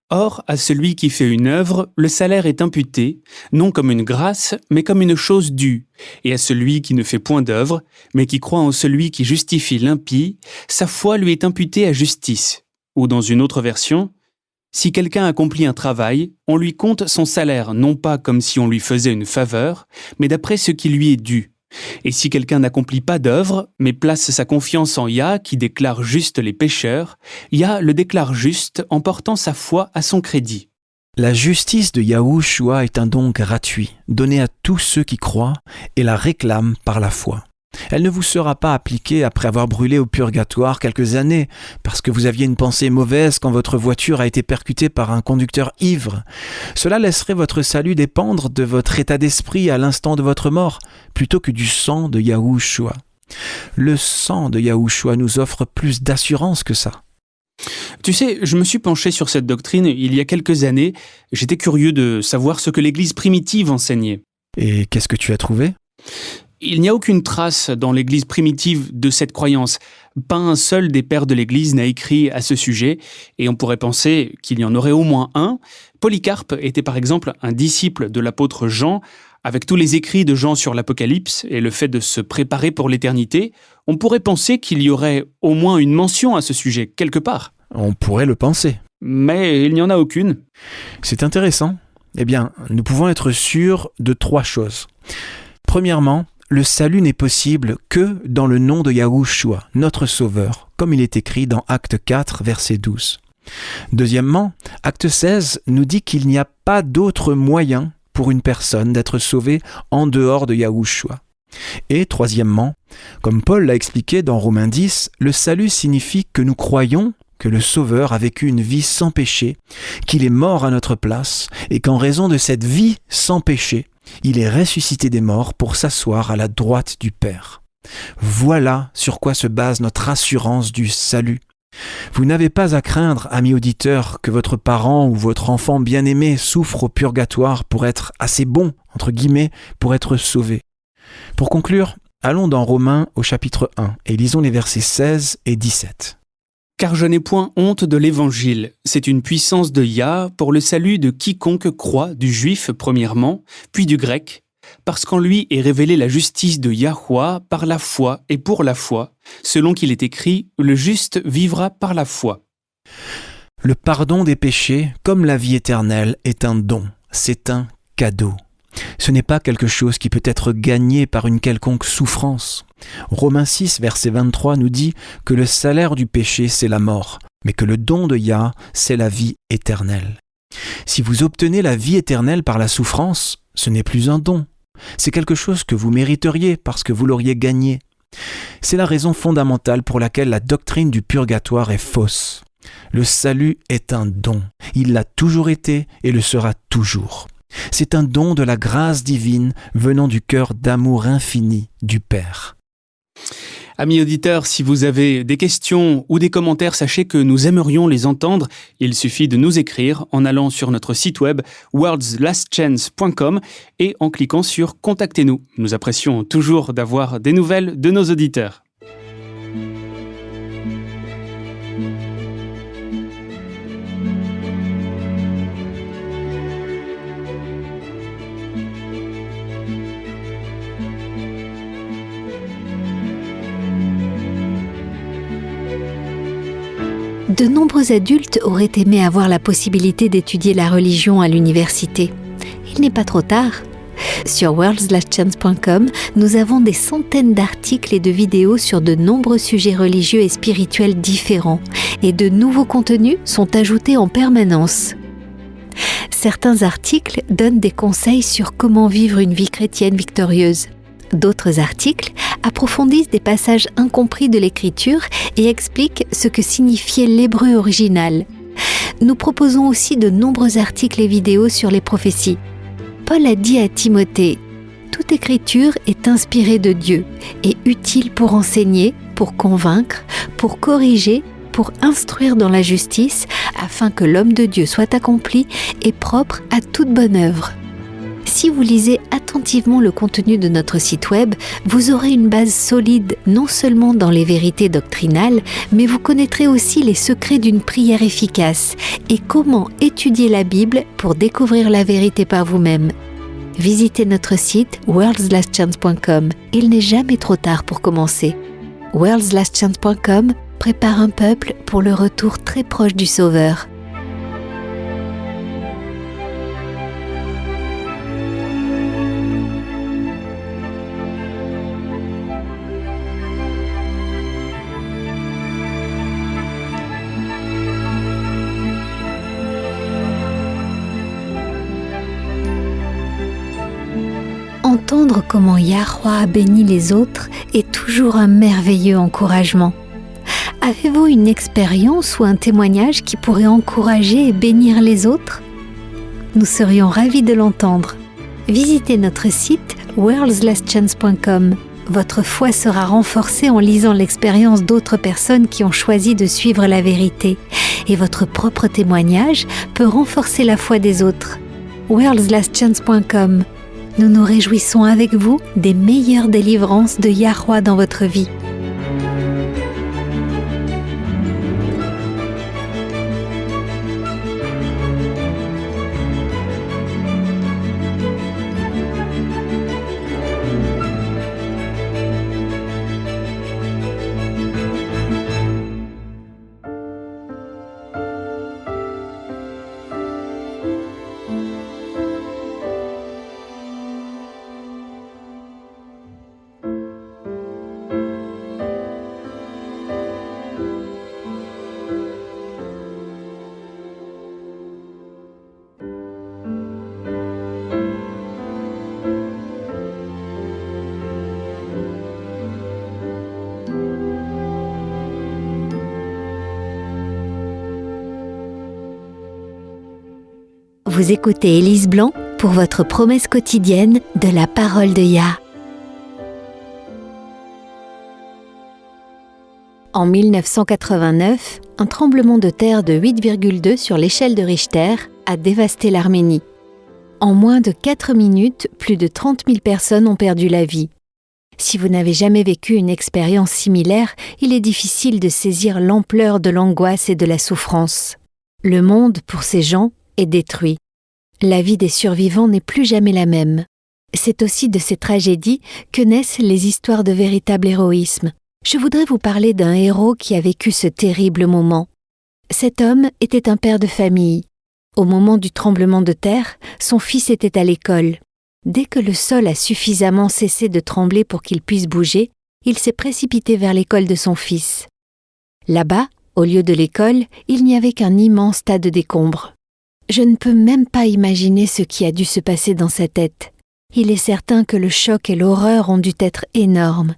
Or, à celui qui fait une œuvre, le salaire est imputé, non comme une grâce, mais comme une chose due. Et à celui qui ne fait point d'œuvre, mais qui croit en celui qui justifie l'impie, sa foi lui est imputée à justice. Ou dans une autre version, si quelqu'un accomplit un travail, on lui compte son salaire non pas comme si on lui faisait une faveur, mais d'après ce qui lui est dû. Et si quelqu'un n'accomplit pas d'œuvre, mais place sa confiance en Yah qui déclare juste les pécheurs, Yah le déclare juste en portant sa foi à son crédit. La justice de Yahushua est un don gratuit, donné à tous ceux qui croient et la réclament par la foi. Elle ne vous sera pas appliquée après avoir brûlé au purgatoire quelques années, parce que vous aviez une pensée mauvaise quand votre voiture a été percutée par un conducteur ivre. Cela laisserait votre salut dépendre de votre état d'esprit à l'instant de votre mort, plutôt que du sang de Yahushua. Le sang de Yahushua nous offre plus d'assurance que ça. Tu sais, je me suis penché sur cette doctrine il y a quelques années. J'étais curieux de savoir ce que l'Église primitive enseignait. Et qu'est-ce que tu as trouvé ? Il n'y a aucune trace dans l'Église primitive de cette croyance. Pas un seul des pères de l'Église n'a écrit à ce sujet, et on pourrait penser qu'il y en aurait au moins un. Polycarpe était par exemple un disciple de l'apôtre Jean. Avec tous les écrits de Jean sur l'Apocalypse et le fait de se préparer pour l'éternité, on pourrait penser qu'il y aurait au moins une mention à ce sujet, quelque part. On pourrait le penser. Mais il n'y en a aucune. C'est intéressant. Eh bien, nous pouvons être sûrs de 3 choses. Premièrement, le salut n'est possible que dans le nom de Yahushua, notre Sauveur, comme il est écrit dans Acte 4, verset 12. Deuxièmement, Acte 16 nous dit qu'il n'y a pas d'autre moyen pour une personne d'être sauvée en dehors de Yahushua. Et troisièmement, comme Paul l'a expliqué dans Romains 10, le salut signifie que nous croyons que le Sauveur a vécu une vie sans péché, qu'il est mort à notre place et qu'en raison de cette vie sans péché, il est ressuscité des morts pour s'asseoir à la droite du Père. Voilà sur quoi se base notre assurance du salut. Vous n'avez pas à craindre, amis auditeurs, que votre parent ou votre enfant bien-aimé souffre au purgatoire pour être assez bon, entre guillemets, pour être sauvé. Pour conclure, allons dans Romains au chapitre 1 et lisons les versets 16 et 17. Car je n'ai point honte de l'Évangile. C'est une puissance de Yah pour le salut de quiconque croit, du juif premièrement, puis du grec, parce qu'en lui est révélée la justice de Yahweh par la foi et pour la foi, selon qu'il est écrit, le juste vivra par la foi. Le pardon des péchés, comme la vie éternelle, est un don, c'est un cadeau. Ce n'est pas quelque chose qui peut être gagné par une quelconque souffrance. Romains 6, verset 23 nous dit que le salaire du péché, c'est la mort, mais que le don de Yah, c'est la vie éternelle. Si vous obtenez la vie éternelle par la souffrance, ce n'est plus un don. C'est quelque chose que vous mériteriez parce que vous l'auriez gagné. C'est la raison fondamentale pour laquelle la doctrine du purgatoire est fausse. Le salut est un don. Il l'a toujours été et le sera toujours. C'est un don de la grâce divine venant du cœur d'amour infini du Père. Amis auditeurs, si vous avez des questions ou des commentaires, sachez que nous aimerions les entendre. Il suffit de nous écrire en allant sur notre site web worldslastchance.com et en cliquant sur « Contactez-nous ». Nous apprécions toujours d'avoir des nouvelles de nos auditeurs. De nombreux adultes auraient aimé avoir la possibilité d'étudier la religion à l'université. Il n'est pas trop tard. Sur worldslastchance.com, nous avons des centaines d'articles et de vidéos sur de nombreux sujets religieux et spirituels différents, et de nouveaux contenus sont ajoutés en permanence. Certains articles donnent des conseils sur comment vivre une vie chrétienne victorieuse. D'autres articles approfondissent des passages incompris de l'Écriture et expliquent ce que signifiait l'hébreu original. Nous proposons aussi de nombreux articles et vidéos sur les prophéties. Paul a dit à Timothée « Toute écriture est inspirée de Dieu et utile pour enseigner, pour convaincre, pour corriger, pour instruire dans la justice, afin que l'homme de Dieu soit accompli et propre à toute bonne œuvre. » Si vous lisez attentivement le contenu de notre site web, vous aurez une base solide non seulement dans les vérités doctrinales, mais vous connaîtrez aussi les secrets d'une prière efficace et comment étudier la Bible pour découvrir la vérité par vous-même. Visitez notre site worldslastchance.com. Il n'est jamais trop tard pour commencer. worldslastchance.com prépare un peuple pour le retour très proche du Sauveur. Entendre comment Yahweh a béni les autres est toujours un merveilleux encouragement. Avez-vous une expérience ou un témoignage qui pourrait encourager et bénir les autres ? Nous serions ravis de l'entendre. Visitez notre site worldslastchance.com. Votre foi sera renforcée en lisant l'expérience d'autres personnes qui ont choisi de suivre la vérité. Et votre propre témoignage peut renforcer la foi des autres. worldslastchance.com. Nous nous réjouissons avec vous des meilleures délivrances de Yahweh dans votre vie. Vous écoutez Élise Blanc pour votre promesse quotidienne de la parole de Yah. En 1989, un tremblement de terre de 8,2 sur l'échelle de Richter a dévasté l'Arménie. En moins de 4 minutes, plus de 30 000 personnes ont perdu la vie. Si vous n'avez jamais vécu une expérience similaire, il est difficile de saisir l'ampleur de l'angoisse et de la souffrance. Le monde, pour ces gens, est détruit. La vie des survivants n'est plus jamais la même. C'est aussi de ces tragédies que naissent les histoires de véritable héroïsme. Je voudrais vous parler d'un héros qui a vécu ce terrible moment. Cet homme était un père de famille. Au moment du tremblement de terre, son fils était à l'école. Dès que le sol a suffisamment cessé de trembler pour qu'il puisse bouger, il s'est précipité vers l'école de son fils. Là-bas, au lieu de l'école, il n'y avait qu'un immense tas de décombres. Je ne peux même pas imaginer ce qui a dû se passer dans sa tête. Il est certain que le choc et l'horreur ont dû être énormes.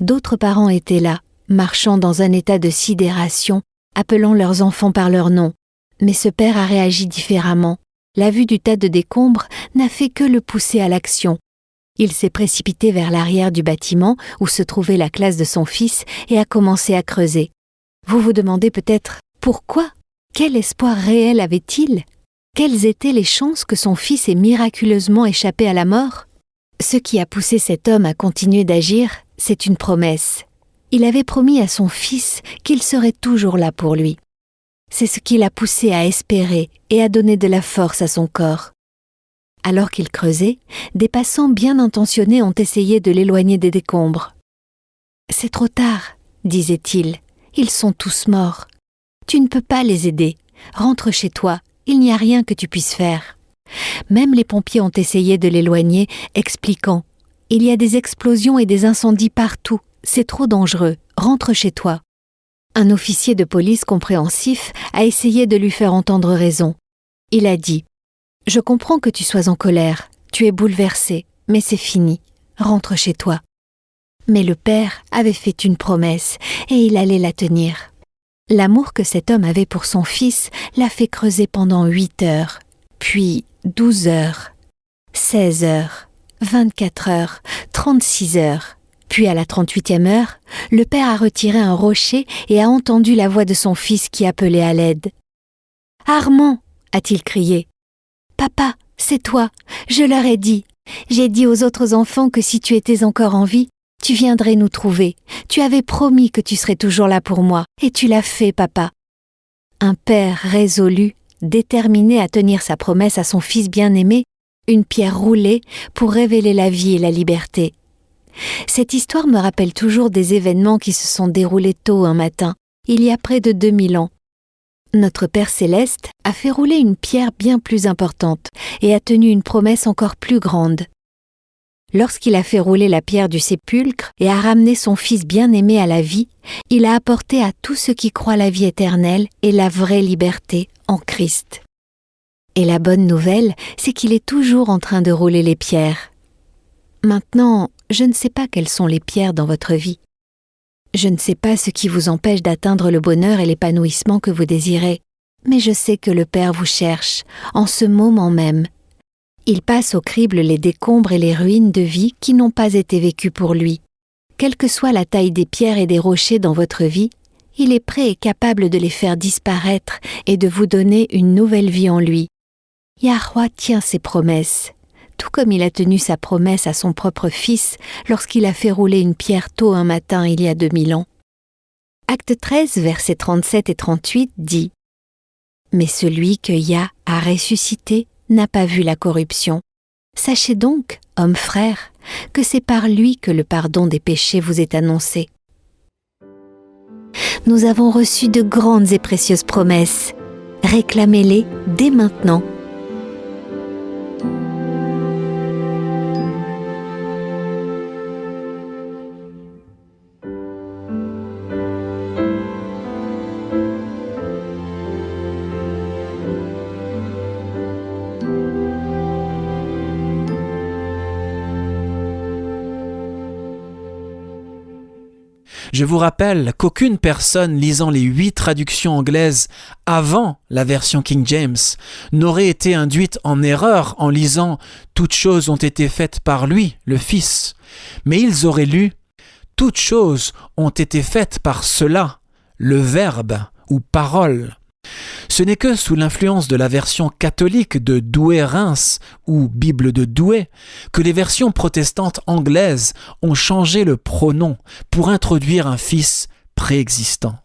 D'autres parents étaient là, marchant dans un état de sidération, appelant leurs enfants par leur nom. Mais ce père a réagi différemment. La vue du tas de décombres n'a fait que le pousser à l'action. Il s'est précipité vers l'arrière du bâtiment où se trouvait la classe de son fils et a commencé à creuser. Vous vous demandez peut-être pourquoi ? Quel espoir réel avait-il ? Quelles étaient les chances que son fils ait miraculeusement échappé à la mort ? Ce qui a poussé cet homme à continuer d'agir, c'est une promesse. Il avait promis à son fils qu'il serait toujours là pour lui. C'est ce qui l'a poussé à espérer et à donner de la force à son corps. Alors qu'il creusait, des passants bien intentionnés ont essayé de l'éloigner des décombres. « C'est trop tard, » disait-il. « Ils sont tous morts. Tu ne peux pas les aider. Rentre chez toi, il n'y a rien que tu puisses faire. » Même les pompiers ont essayé de l'éloigner, expliquant « Il y a des explosions et des incendies partout. C'est trop dangereux. Rentre chez toi. » Un officier de police compréhensif a essayé de lui faire entendre raison. Il a dit « Je comprends que tu sois en colère, tu es bouleversé, mais c'est fini, rentre chez toi. » Mais le père avait fait une promesse et il allait la tenir. L'amour que cet homme avait pour son fils l'a fait creuser pendant 8 heures, puis 12 heures, 16 heures, 24 heures, 36 heures. Puis à la 38e heure, le père a retiré un rocher et a entendu la voix de son fils qui appelait à l'aide. « Armand !» a-t-il crié. « Papa, c'est toi, je leur ai dit. J'ai dit aux autres enfants que si tu étais encore en vie, tu viendrais nous trouver. Tu avais promis que tu serais toujours là pour moi, et tu l'as fait, papa. » Un père résolu, déterminé à tenir sa promesse à son fils bien-aimé, une pierre roulée pour révéler la vie et la liberté. Cette histoire me rappelle toujours des événements qui se sont déroulés tôt un matin, il y a près de 2000 ans. Notre Père Céleste a fait rouler une pierre bien plus importante et a tenu une promesse encore plus grande. Lorsqu'il a fait rouler la pierre du sépulcre et a ramené son Fils bien-aimé à la vie, il a apporté à tous ceux qui croient la vie éternelle et la vraie liberté en Christ. Et la bonne nouvelle, c'est qu'il est toujours en train de rouler les pierres. Maintenant, je ne sais pas quelles sont les pierres dans votre vie. Je ne sais pas ce qui vous empêche d'atteindre le bonheur et l'épanouissement que vous désirez, mais je sais que le Père vous cherche, en ce moment même. Il passe au crible les décombres et les ruines de vie qui n'ont pas été vécues pour lui. Quelle que soit la taille des pierres et des rochers dans votre vie, il est prêt et capable de les faire disparaître et de vous donner une nouvelle vie en lui. Yahweh tient ses promesses. Tout comme il a tenu sa promesse à son propre fils lorsqu'il a fait rouler une pierre tôt un matin il y a 2000 ans. Acte 13, versets 37 et 38 dit « Mais celui que Yah a ressuscité n'a pas vu la corruption. Sachez donc, hommes frères, que c'est par lui que le pardon des péchés vous est annoncé. » Nous avons reçu de grandes et précieuses promesses. Réclamez-les dès maintenant. Je vous rappelle qu'aucune personne lisant les 8 traductions anglaises avant la version King James n'aurait été induite en erreur en lisant « Toutes choses ont été faites par lui, le Fils », mais ils auraient lu « Toutes choses ont été faites par cela, le Verbe ou parole ». Ce n'est que sous l'influence de la version catholique de Douai-Rheims ou Bible de Douai que les versions protestantes anglaises ont changé le pronom pour introduire un fils préexistant.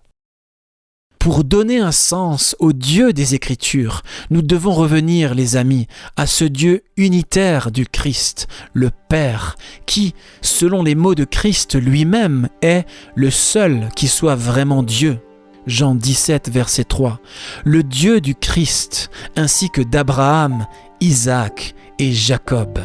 Pour donner un sens au Dieu des Écritures, nous devons revenir, les amis, à ce Dieu unitaire du Christ, le Père, qui, selon les mots de Christ lui-même, est le seul qui soit vraiment Dieu. Jean 17, verset 3, le Dieu du Christ, ainsi que d'Abraham, Isaac et Jacob.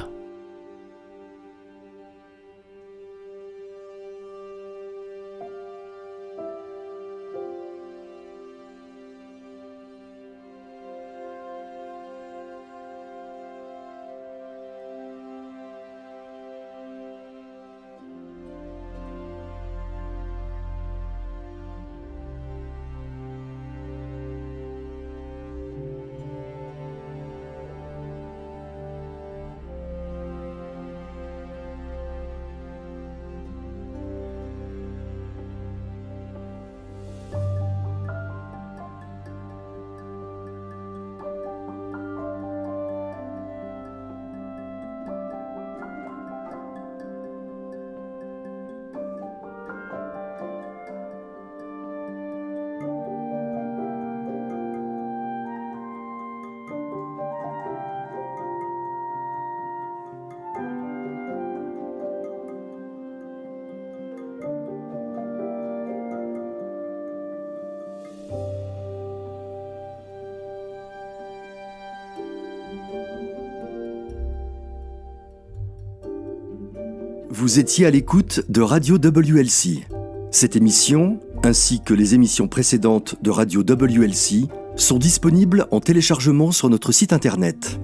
Vous étiez à l'écoute de Radio WLC. Cette émission, ainsi que les émissions précédentes de Radio WLC, sont disponibles en téléchargement sur notre site internet.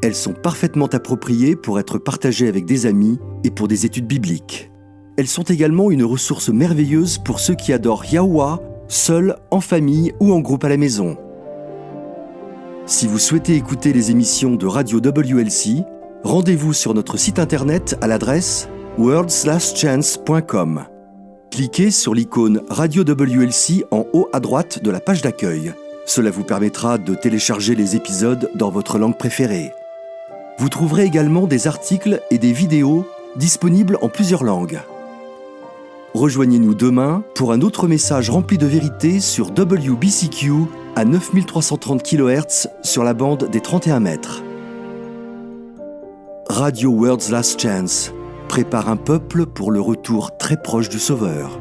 Elles sont parfaitement appropriées pour être partagées avec des amis et pour des études bibliques. Elles sont également une ressource merveilleuse pour ceux qui adorent Yahuwah, seuls, en famille ou en groupe à la maison. Si vous souhaitez écouter les émissions de Radio WLC, rendez-vous sur notre site internet à l'adresse worldslastchance.com. Cliquez sur l'icône Radio WLC en haut à droite de la page d'accueil. Cela vous permettra de télécharger les épisodes dans votre langue préférée. Vous trouverez également des articles et des vidéos disponibles en plusieurs langues. Rejoignez-nous demain pour un autre message rempli de vérité sur WBCQ à 9330 kHz sur la bande des 31 mètres. Radio World's Last Chance prépare un peuple pour le retour très proche du Sauveur.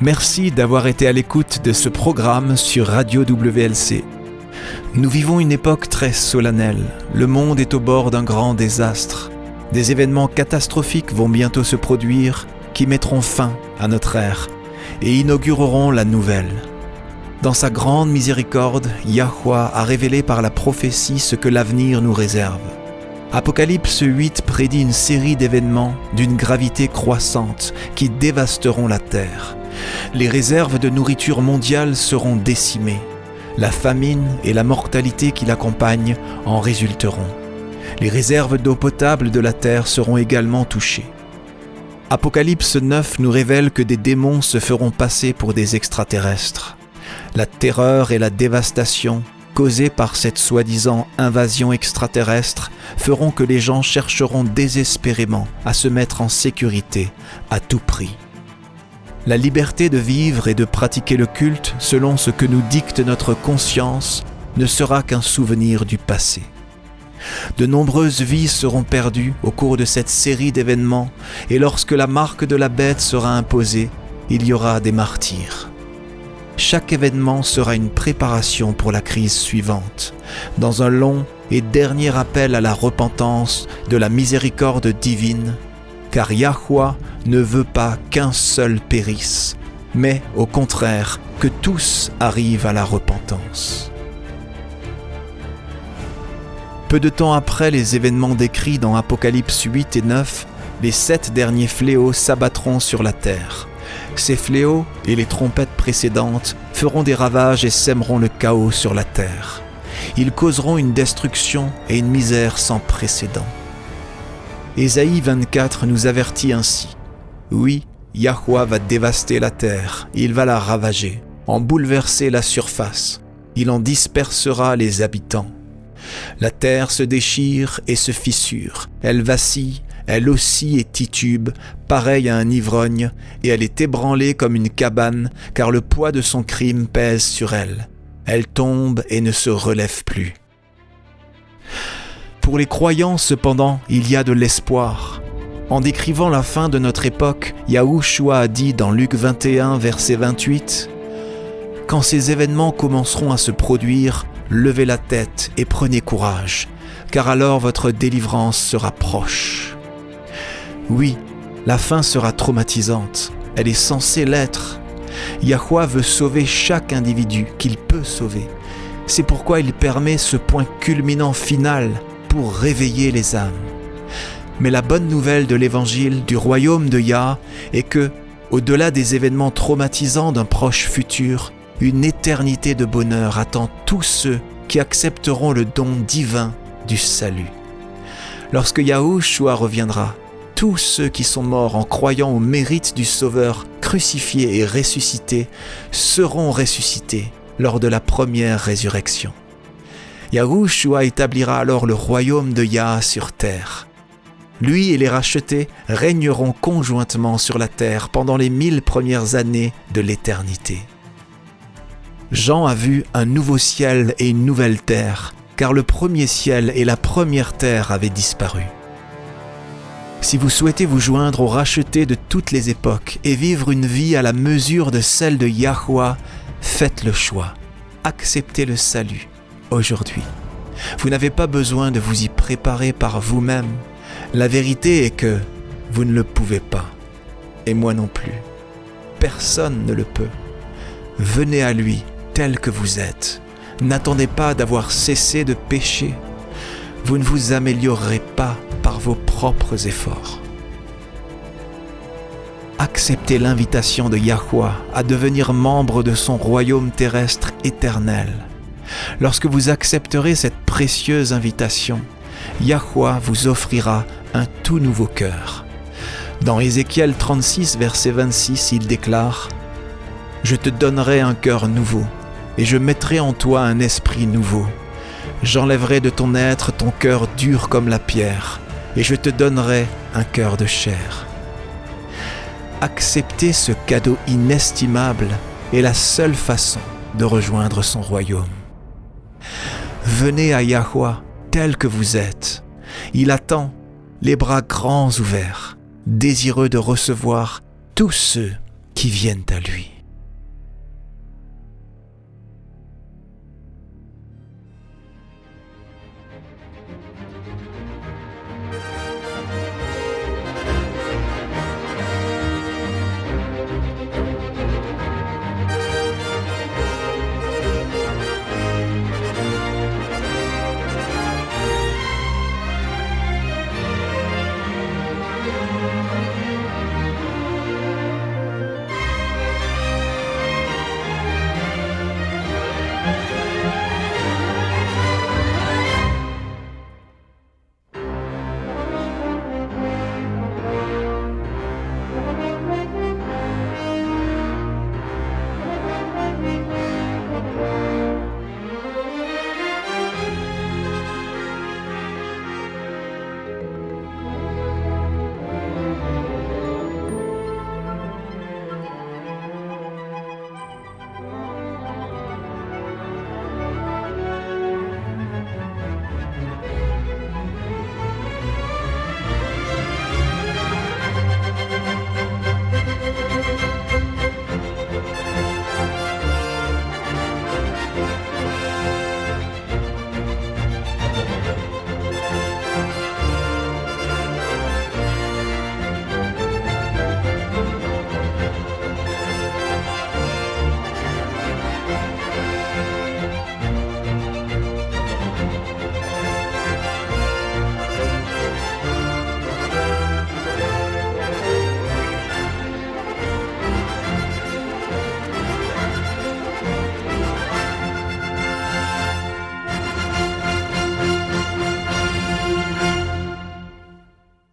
Merci d'avoir été à l'écoute de ce programme sur Radio WLC. Nous vivons une époque très solennelle. Le monde est au bord d'un grand désastre. Des événements catastrophiques vont bientôt se produire qui mettront fin à notre ère et inaugureront la nouvelle. Dans sa grande miséricorde, Yahuwah a révélé par la prophétie ce que l'avenir nous réserve. Apocalypse 8 prédit une série d'événements d'une gravité croissante qui dévasteront la terre. Les réserves de nourriture mondiale seront décimées. La famine et la mortalité qui l'accompagnent en résulteront. Les réserves d'eau potable de la terre seront également touchées. Apocalypse 9 nous révèle que des démons se feront passer pour des extraterrestres. La terreur et la dévastation causées par cette soi-disant invasion extraterrestre feront que les gens chercheront désespérément à se mettre en sécurité à tout prix. La liberté de vivre et de pratiquer le culte selon ce que nous dicte notre conscience ne sera qu'un souvenir du passé. De nombreuses vies seront perdues au cours de cette série d'événements et lorsque la marque de la bête sera imposée, il y aura des martyrs. chaque événement sera une préparation pour la crise suivante, dans un long et dernier appel à la repentance de la miséricorde divine, car Yahweh ne veut pas qu'un seul périsse, mais au contraire que tous arrivent à la repentance. Peu de temps après les événements décrits dans Apocalypse 8 et 9, les 7 derniers fléaux s'abattront sur la terre. Ces fléaux et les trompettes précédentes feront des ravages et sèmeront le chaos sur la terre. Ils causeront une destruction et une misère sans précédent. Ésaïe 24 nous avertit ainsi. Oui, Yahweh va dévaster la terre, il va la ravager, en bouleverser la surface, il en dispersera les habitants. La terre se déchire et se fissure, elle vacille, elle oscille et titube, pareille à un ivrogne, et elle est ébranlée comme une cabane, car le poids de son crime pèse sur elle. Elle tombe et ne se relève plus. Pour les croyants, cependant, il y a de l'espoir. En décrivant la fin de notre époque, Yahushua a dit dans Luc 21, verset 28, « Quand ces événements commenceront à se produire, levez la tête et prenez courage, car alors votre délivrance sera proche. » Oui, la fin sera traumatisante, elle est censée l'être. Yahweh veut sauver chaque individu qu'il peut sauver. C'est pourquoi il permet ce point culminant final pour réveiller les âmes. Mais la bonne nouvelle de l'évangile du royaume de Yah est que, au-delà des événements traumatisants d'un proche futur, une éternité de bonheur attend tous ceux qui accepteront le don divin du salut. Lorsque Yahushua reviendra, tous ceux qui sont morts en croyant au mérite du Sauveur crucifié et ressuscité seront ressuscités lors de la première résurrection. Yahushua établira alors le royaume de Yah sur terre. Lui et les rachetés régneront conjointement sur la terre pendant les 1000 premières années de l'éternité. Jean a vu un nouveau ciel et une nouvelle terre, car le premier ciel et la première terre avaient disparu. Si vous souhaitez vous joindre aux rachetés de toutes les époques et vivre une vie à la mesure de celle de Yahweh, faites le choix. Acceptez le salut aujourd'hui. Vous n'avez pas besoin de vous y préparer par vous-même. La vérité est que vous ne le pouvez pas. Et moi non plus. Personne ne le peut. Venez à lui tel que vous êtes. N'attendez pas d'avoir cessé de pécher. Vous ne vous améliorerez pas par vos propres efforts. Acceptez l'invitation de Yahweh à devenir membre de son royaume terrestre éternel. Lorsque vous accepterez cette précieuse invitation, Yahweh vous offrira un tout nouveau cœur. Dans Ézéchiel 36, verset 26, il déclare « Je te donnerai un cœur nouveau, et je mettrai en toi un esprit nouveau. J'enlèverai de ton être ton cœur dur comme la pierre, et je te donnerai un cœur de chair. » Accepter ce cadeau inestimable est la seule façon de rejoindre son royaume. Venez à Yahweh tel que vous êtes. Il attend, les bras grands ouverts, désireux de recevoir tous ceux qui viennent à lui.